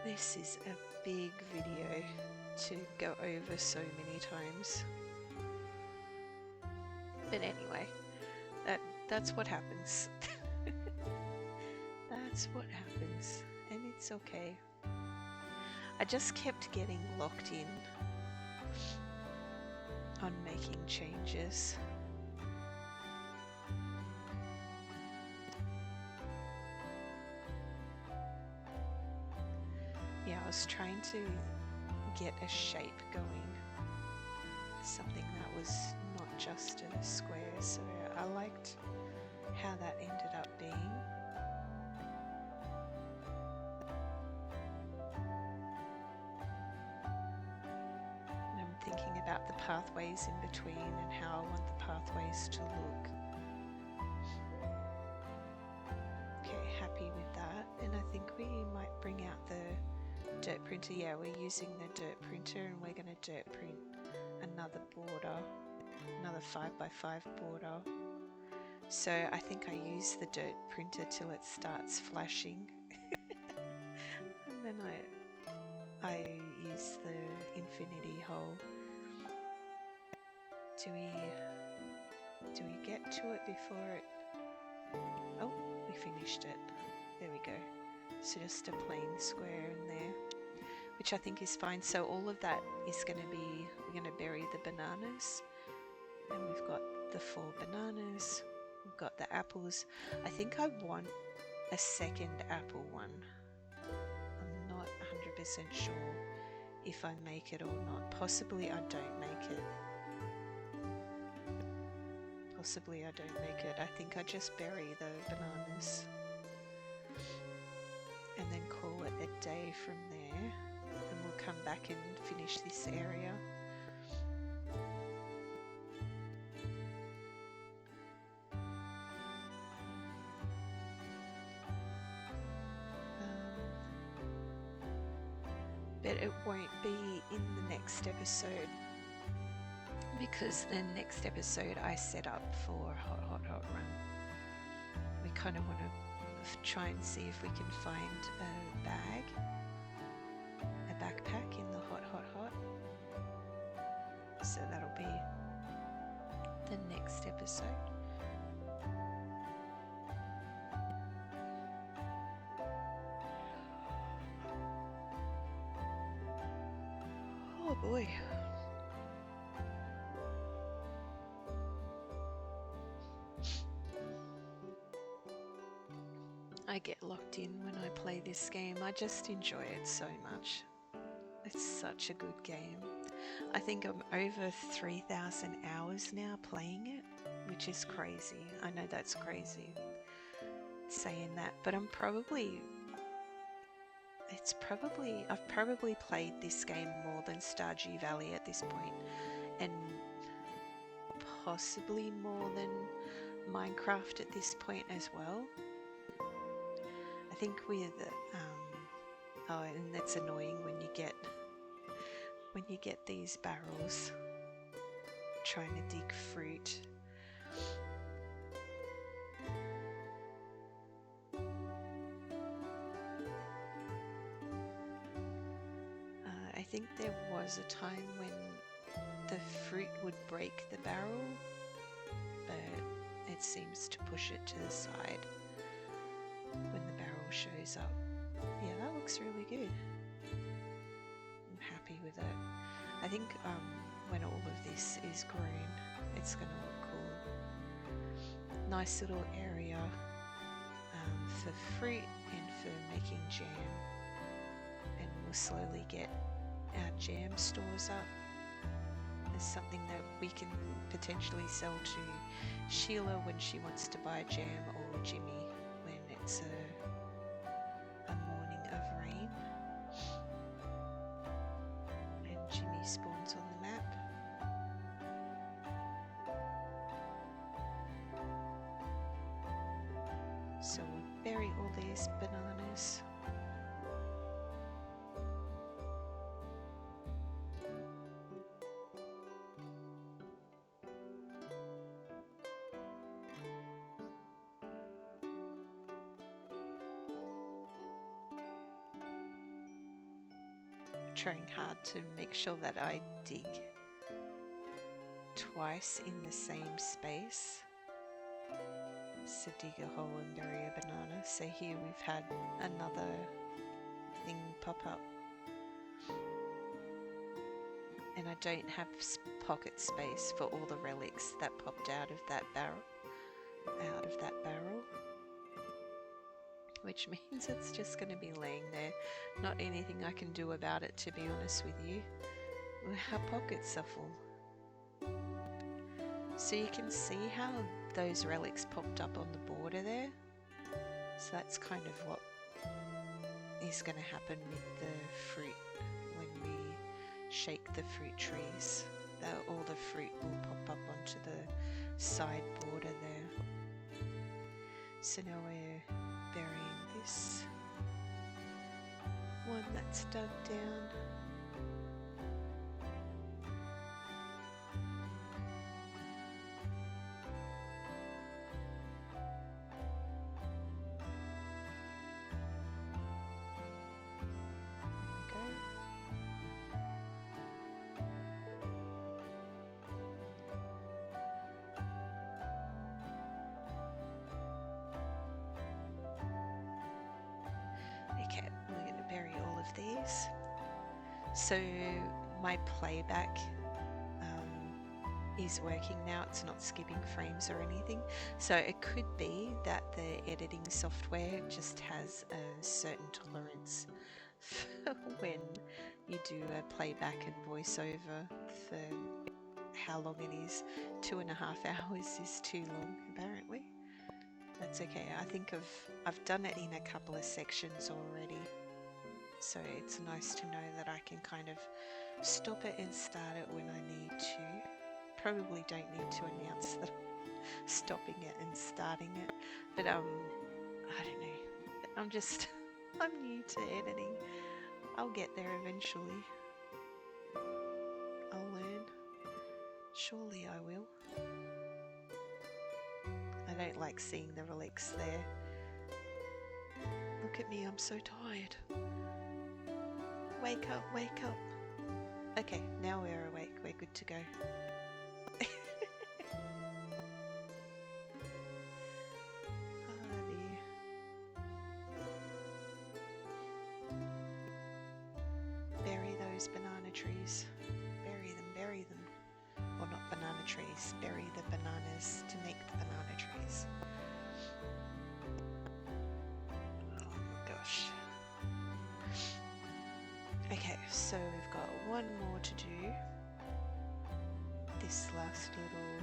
This is a big video to go over so many times. But anyway, that's what happens. That's what happens, and it's okay. I just kept getting locked in on making changes. Yeah, I was trying to get a shape going, something that was not just a square, so I liked how that ended up being. And I'm thinking about the pathways in between and how I want the pathways to look. Okay, happy with that. And I think we might bring out the dirt printer. Yeah, we're using the dirt printer, and we're going to dirt print another border, another 5x5 border. So I think I use the dirt printer till it starts flashing, and then I use the infinity hole. Do we get to it before it? Oh, we finished it. There we go. So just a plain square in there, which I think is fine. So all of that is going to be, we're going to bury the bananas, and we've got the 4 bananas, we've got the apples. I think I want a second apple one. I'm not 100% sure if I make it or not. Possibly I don't make it. Possibly I don't make it. I think I just bury the bananas and then call it a day from there, and we'll come back and finish this area. But it won't be in the next episode, because the next episode I set up for hot run. We kind of want to try and see if we can find a backpack in the hot. So that'll be the next episode. Oh boy. I get locked in when I play this game. I just enjoy it so much. It's such a good game. I think I'm over 3,000 hours now playing it, which is crazy. I know that's crazy saying that, but I've probably played this game more than Stardew Valley at this point, and possibly more than Minecraft at this point as well. I think with oh, and that's annoying when you get these barrels trying to dig fruit. I think there was a time when the fruit would break the barrel, but it seems to push it to the side when the barrel shows up. Yeah, that looks really good. I'm happy with it. I think when all of this is grown, it's going to look cool. Nice little area for fruit and for making jam, and we'll slowly get our jam stores up. There's something that we can potentially sell to Sheila when she wants to buy jam, or Jimmy when it's a morning of rain and Jimmy spawns on the map. bury all these bananas. Trying hard to make sure that I dig twice in the same space. So dig a hole and bury a banana. So here we've had another thing pop up. And I don't have pocket space for all the relics that popped out of that barrel. Which means it's just going to be laying there. Not anything I can do about it, to be honest with you. Our pockets are full. So you can see how those relics popped up on the border there. So that's kind of what is going to happen with the fruit when we shake the fruit trees. All the fruit will pop up onto the side border there. So now we're burying this one that's dug down. Okay, we're going to bury all of these. So my playback is working now. It's not skipping frames or anything. So it could be that the editing software just has a certain tolerance for when you do a playback and voiceover for how long it is. 2.5 hours is too long, apparently. That's okay. I think I've done it in a couple of sections already, so it's nice to know that I can kind of stop it and start it when I need to. Probably don't need to announce that I'm stopping it and starting it, but I don't know. I'm new to editing. I'll get there eventually. I'll learn. Surely I will. I don't like seeing the relics there. Look at me, I'm so tired. Wake up, wake up. Okay, now we're awake, we're good to go. Oh dear. Bury those banana trees. Bury them, bury them. Well, not banana trees, bury the bananas to make the banana trees. Oh my gosh. Okay, so we've got one more to do. This last little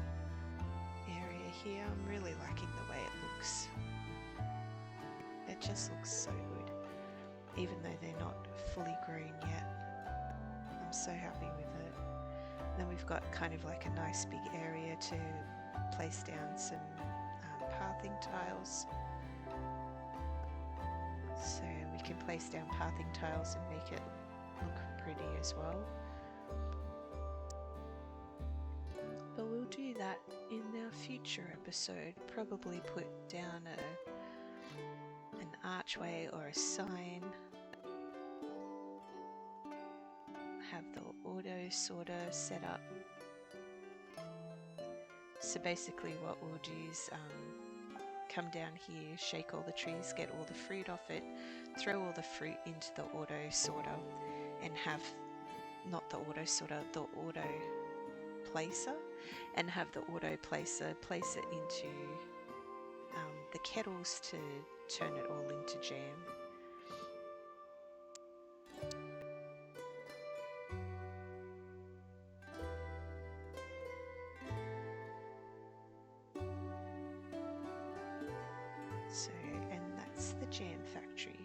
area here, I'm really liking the way it looks. It just looks so good, even though they're not fully grown yet. I'm so happy with it. Then we've got kind of like a nice big area to place down some pathing tiles. So we can place down pathing tiles and make it look pretty as well. But we'll do that in our future episode. Probably put down an archway or a sign. Have the auto sorter set up. So basically what we'll do is come down here, shake all the trees, get all the fruit off it, throw all the fruit into the auto sorter, and have, not the auto sorter, the auto placer, and have the auto placer place it into the kettles to turn it all into jam. So, and that's the jam factory.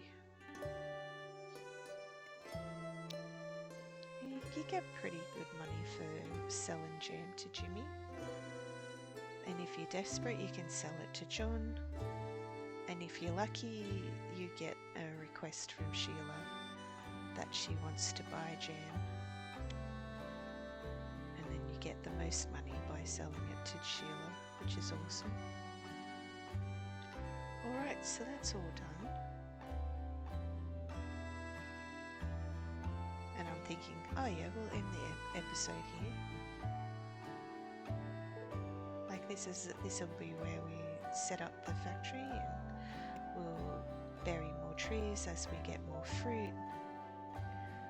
You get pretty good money for selling jam to Jimmy. And if you're desperate, you can sell it to John. And And if you're lucky, you get a request from Sheila that she wants to buy jam. And then you get the most money by selling it to Sheila, which is awesome. Alright, so that's all done. And I'm thinking, oh yeah, we'll end the episode here. Like this will be where we set up the factory, and we'll bury more trees as we get more fruit.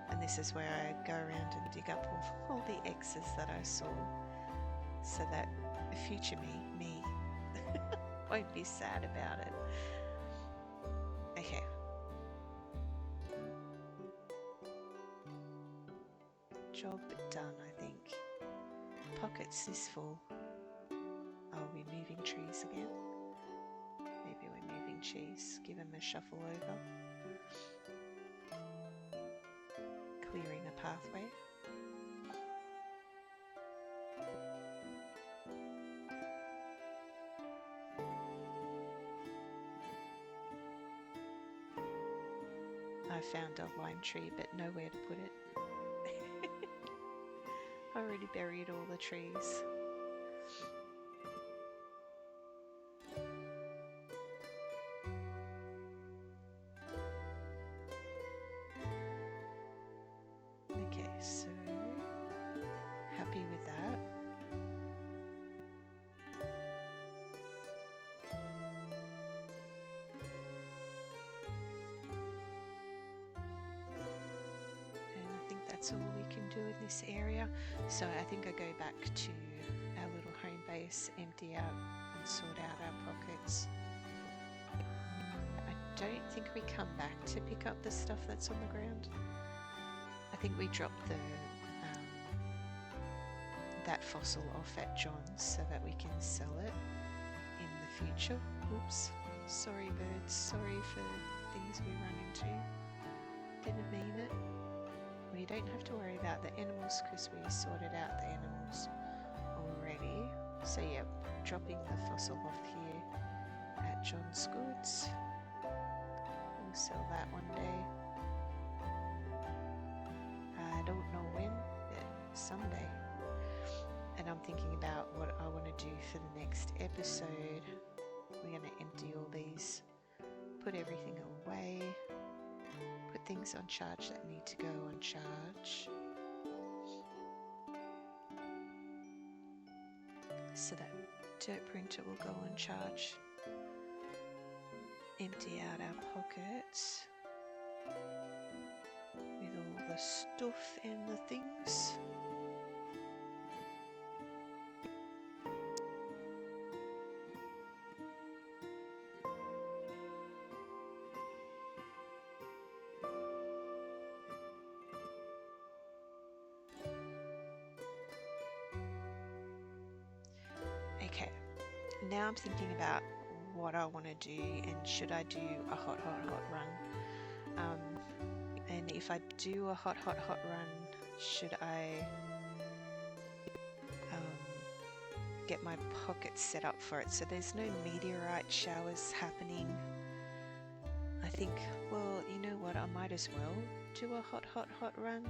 And this is where I go around and dig up all the X's that I saw, so that future me won't be sad about it. Okay. Job done, I think. Pockets is full. Are we moving trees again? Maybe we're moving trees. Give them a shuffle over. Clearing a pathway. I found a lime tree, but nowhere to put it. I already buried all the trees. Okay, so happy with that. That's all we can do in this area. So I think I go back to our little home base, empty out and sort out our pockets. I don't think we come back to pick up the stuff that's on the ground. I think we drop the that fossil off at John's so that we can sell it in the future. Oops, sorry birds, sorry for things we run into. Didn't mean it. We don't have to worry about the animals because we sorted out the animals already. So yeah, dropping the fossil off here at John's Goods. We'll sell that one day. I don't know when, but someday. And I'm thinking about what I want to do for the next episode. We're going to empty all these, put everything away. Put things on charge that need to go on charge, so that dirt printer will go on charge. Empty out our pockets with all the stuff and the things. Okay, now I'm thinking about what I want to do, and should I do a hot run? And if I do a hot run, should I get my pockets set up for it so there's no meteorite showers happening? I think, well, you know what, I might as well do a hot run.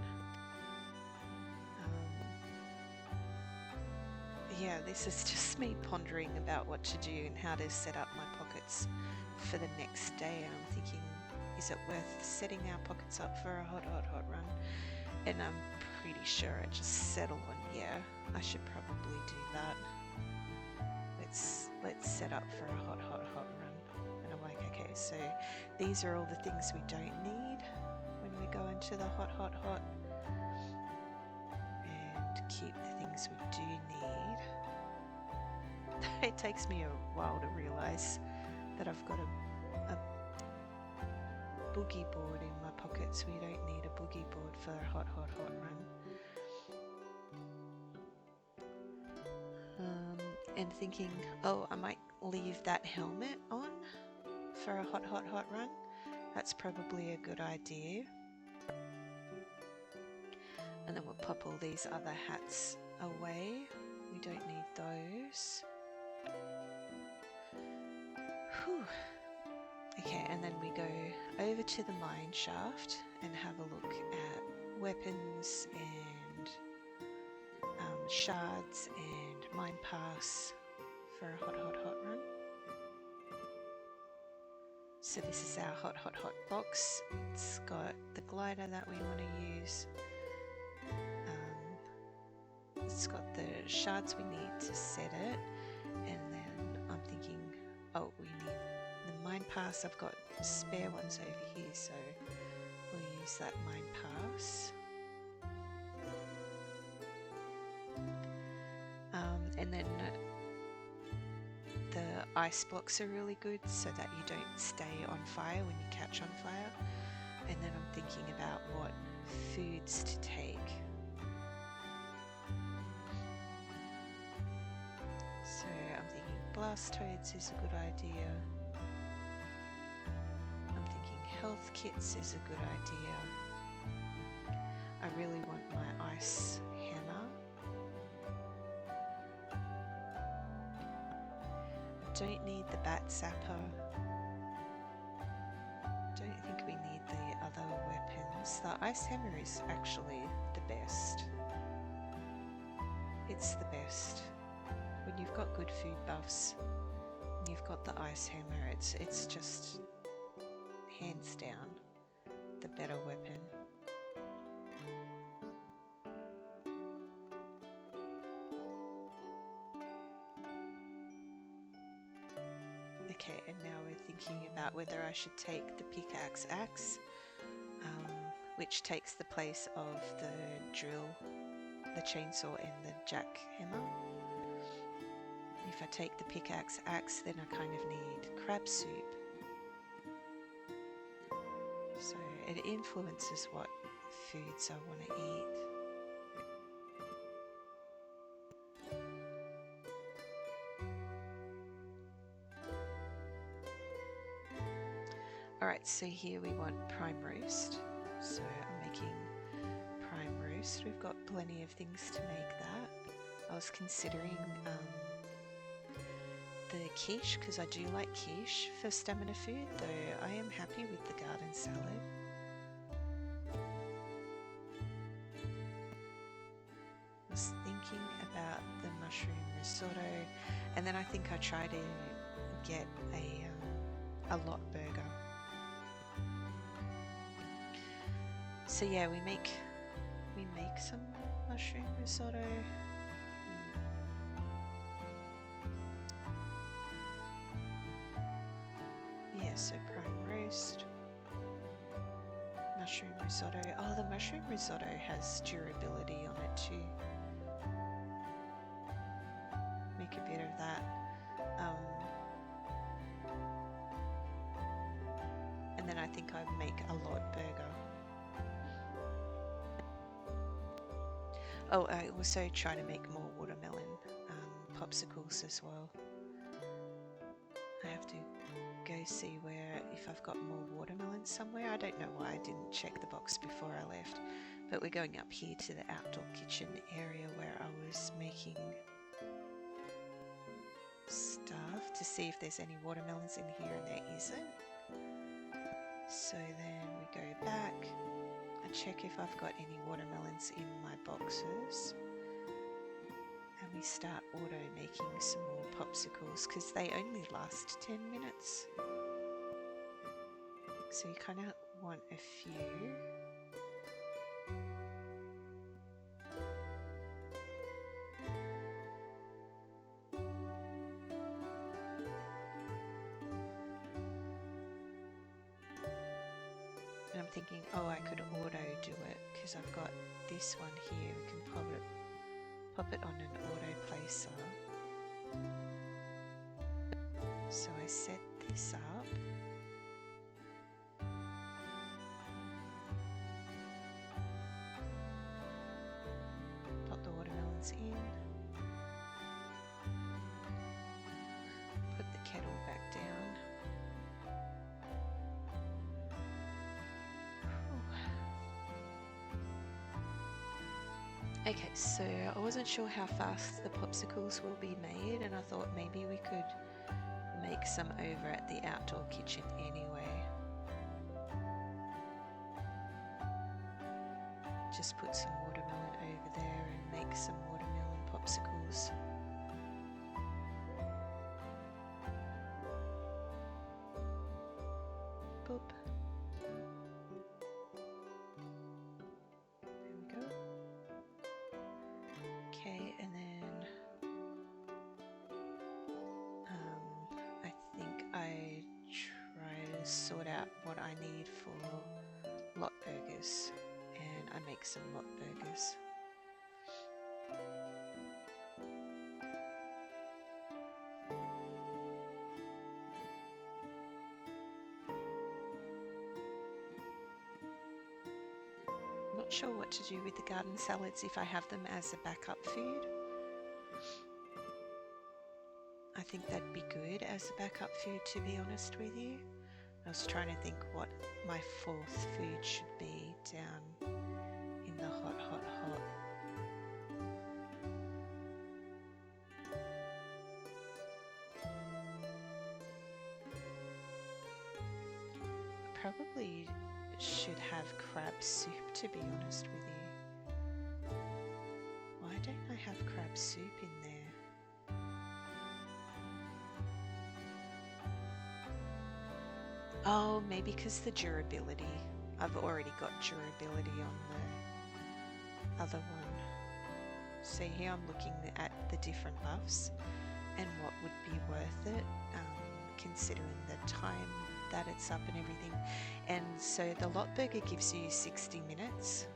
Yeah, this is just me pondering about what to do and how to set up my pockets for the next day. I'm thinking, is it worth setting our pockets up for a hot run? And I'm pretty sure I just settle on, yeah, I should probably do that. Let's set up for a hot run. And I'm like, okay, so these are all the things we don't need when we go into the hot. And keep the things we do need. It takes me a while to realise that I've got a boogie board in my pockets. We don't need a boogie board for a hot run. And thinking, oh, I might leave that helmet on for a hot run. That's probably a good idea. And then we'll pop all these other hats away. We don't need those. Whew. Okay, and then we go over to the mine shaft and have a look at weapons and shards and mine pass for a hot run. So this is our hot box. It's got the glider that we want to use. It's got the shards we need to set it, and then I'm thinking, oh, we need the mine pass. I've got spare ones over here, so we'll use that mine pass. And then the ice blocks are really good so that you don't stay on fire when you catch on fire. And then I'm thinking about what foods to take. So I'm thinking blast toads is a good idea. I'm thinking health kits is a good idea. I really want my ice hammer. Don't need the bat zapper. Don't think we need the other weapons. The ice hammer is actually the best. It's the best. When you've got good food buffs, and you've got the ice hammer, it's just hands down the better weapon. Okay, and now we're thinking about whether I should take the pickaxe axe, which takes the place of the drill, the chainsaw and the jackhammer. If I take the pickaxe axe, then I kind of need crab soup. So it influences what foods I want to eat. Alright, so here we want prime roast. So I'm making prime roast. We've got plenty of things to make that. I was considering the quiche, because I do like quiche for stamina food, though I am happy with the garden salad. I was thinking about the mushroom risotto, and then I think I try to get a lot burger. So yeah, we make some mushroom risotto. Yeah, so prime roast, mushroom risotto. Oh, the mushroom risotto has durability on it too. Make a bit of that. And then I think I make a lot burger. Oh, I also try to make more watermelon popsicles as well. I have to go see if I've got more watermelon somewhere. I don't know why I didn't check the box before I left, but we're going up here to the outdoor kitchen area where I was making stuff to see if there's any watermelons in here, and there isn't. So then we go back and check if I've got any watermelons in my boxes, and we start auto making some more popsicles because they only last 10 minutes. So you kind of want a few. And I'm thinking, oh, I could auto do it because I've got this one here. We can pop it on an auto placer. So I set this up. Pop the watermelons in. Put the kettle back down. Okay, so I wasn't sure how fast the popsicles will be made, and I thought maybe we could make some over at the outdoor kitchen anyway. Just put some watermelon over there and make some watermelon popsicles. Boop. There we go. Okay, and then I think I try to sort out what I need for lot burgers, and I make some lot burgers. Not sure what to do with the garden salads if I have them as a backup food. I think that'd be good as a backup food, to be honest with you. I was trying to think what my fourth food should be down in the hot, hot, hot. Probably should have crab soup, to be honest with you. Why don't I have crab soup in there? Oh, maybe because the durability. I've already got durability on the other one. So here I'm looking at the different buffs and what would be worth it, considering the time that it's up and everything. And so the lot burger gives you 60 minutes,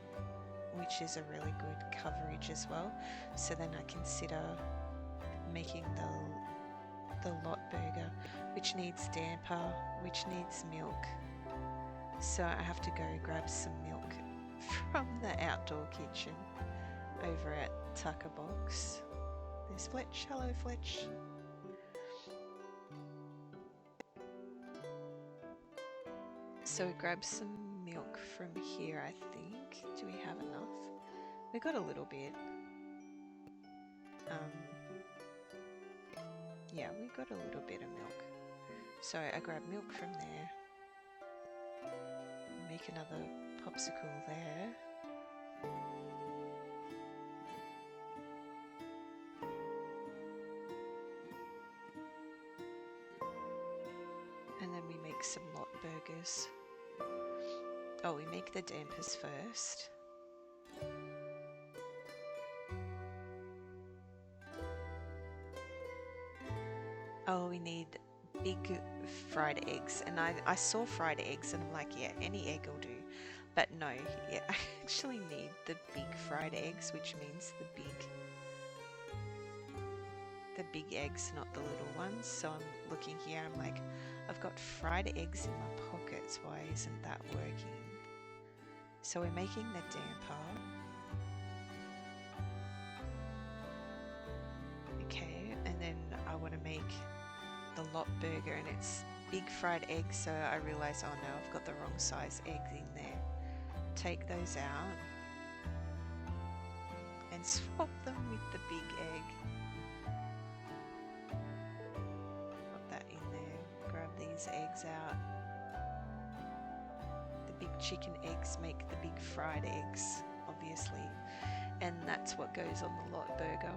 which is a really good coverage as well. So then I consider making the lot burger, which needs damper, which needs milk. So I have to go grab some milk from the outdoor kitchen over at Tucker Box. There's Fletch. Hello, Fletch. So grab some milk from here, I think. Do we have enough? We got a little bit. Yeah, we got a little bit of milk. So I grab milk from there. Make another popsicle there. And then we make some lot burgers. Oh, we make the dampers first. Oh, we need big fried eggs. And I saw fried eggs and I'm like, yeah, any egg will do. But no, yeah, I actually need the big fried eggs, which means the big eggs, not the little ones. So I'm looking here, I'm like, I've got fried eggs in my pockets. Why isn't that working? So we're making the damper. Okay, and then I want to make the lot burger, and it's big fried eggs, so I realize, oh no, I've got the wrong size eggs in there. Take those out and swap them with the big egg. Put that in there. Grab these eggs out. The big chicken eggs make the big fried eggs, obviously, and that's what goes on the lot burger.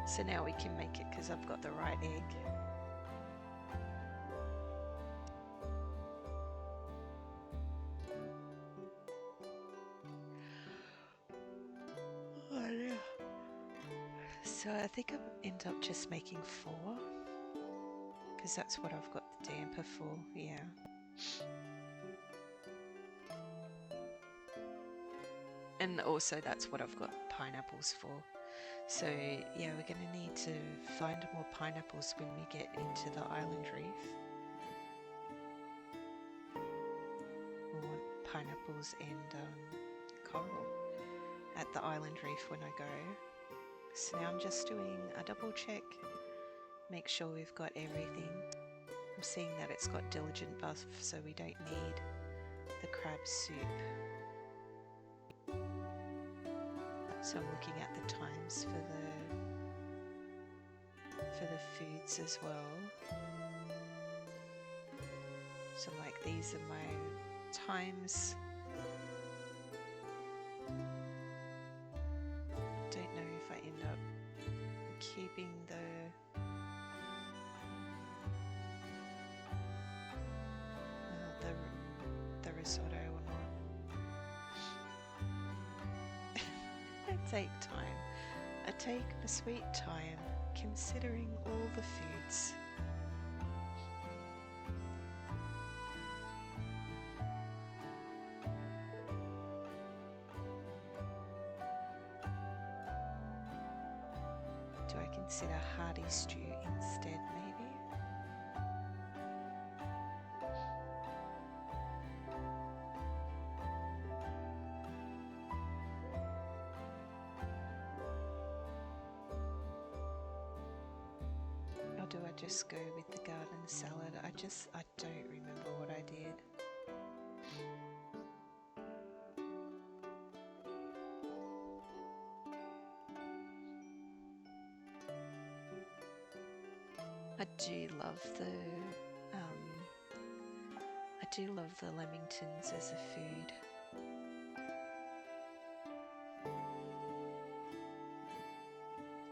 So now we can make it because I've got the right egg. Oh, yeah. So I think I'll end up just making 4 because that's what I've got the damper for, yeah. And also that's what I've got pineapples for. So yeah, we're going to need to find more pineapples when we get into the island reef. I want pineapples and coral at the island reef when I go. So now I'm just doing a double check, make sure we've got everything. I'm seeing that it's got diligent buff, so we don't need the crab soup. So I'm looking at the times for the foods as well. So like these are my times. Don't know if I end up keeping the risotto or not. I take time. I take my sweet time considering all the foods. Do I consider hearty stew instead, maybe? Or do I just go with the garden salad? I don't remember what I did. I do love the lamingtons as a food. I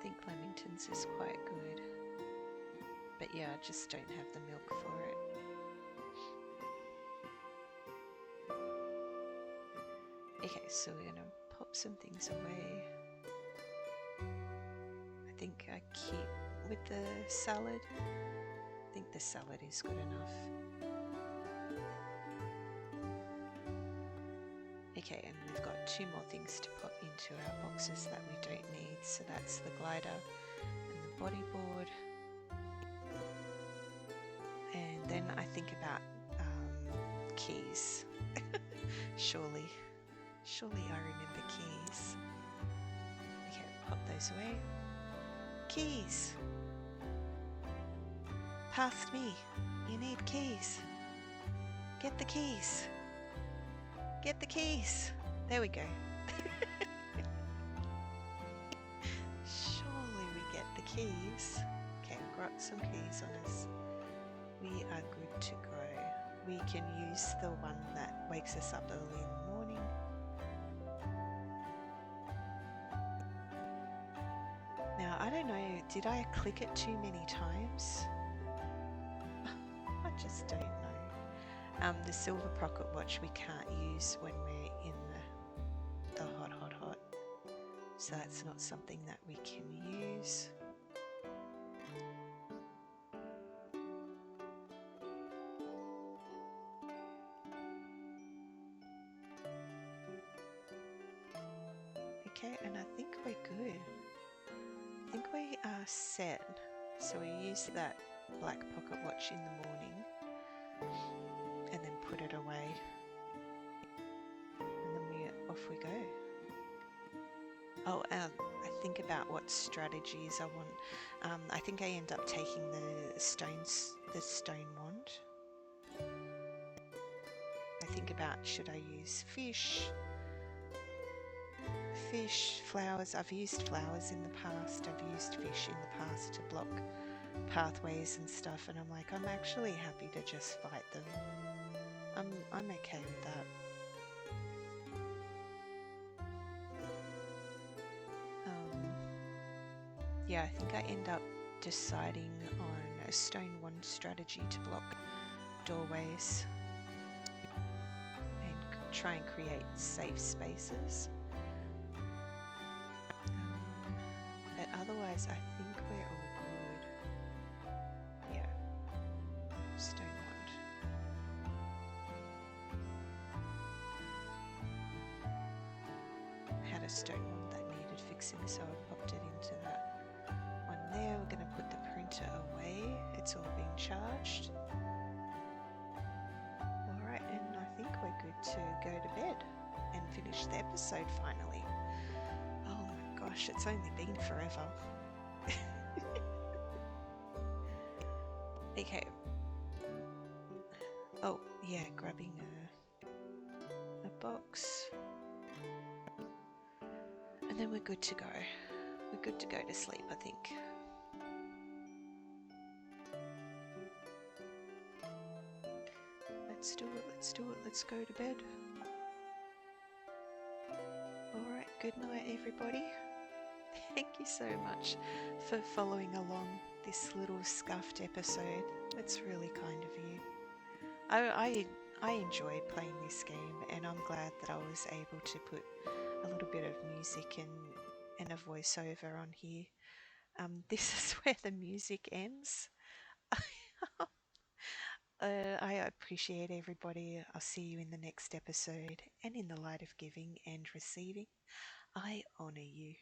think lamingtons is quite good. But yeah, I just don't have the milk for it. Okay, so we're gonna pop some things away. I think I keep with the salad. I think the salad is good enough. Okay, and we've got 2 more things to pop into our boxes that we don't need. So that's the glider and the bodyboard. And then I think about keys. Surely I remember keys. Okay, pop those away. Keys! Past me. You need keys. Get the keys. Get the keys. There we go. Surely we get the keys. Okay, I've got some keys on us. We are good to go. We can use the one that wakes us up early in the morning. Now, I don't know, did I click it too many times? I just don't know. The silver pocket watch we can't use when we're in the hot. So that's not something that we can use. Okay, and I think we're good. I think we are set. So we use that black pocket watch in the morning and then put it away. And then off we go. Oh, I think about what strategies I want. I think I end up taking the stone wand. I think about, should I use fish, flowers. I've used flowers in the past. I've used fish in the past to block pathways and stuff, and I'm like, I'm actually happy to just fight them. I'm okay with that. Yeah, I think I end up deciding on a stone wand strategy to block doorways and try and create safe spaces. But otherwise, I think we're all good. Yeah, stone wand. Had a stone wand that needed fixing, so I popped it into that one there. We're going to put the printer away. It's all been charged. Alright, and I think we're good to go to bed and finish the episode finally. Oh my gosh, it's only been forever. Okay. Oh, yeah, grabbing a box. And then we're good to go. We're good to go to sleep, I think. let's go to bed. Alright, good night everybody. Thank you so much for following along this little Scuffed episode. It's really kind of you. I enjoy playing this game, and I'm glad that I was able to put a little bit of music and a voiceover on here. This is where the music ends. I appreciate everybody. I'll see you in the next episode, and in the light of giving and receiving, I honour you.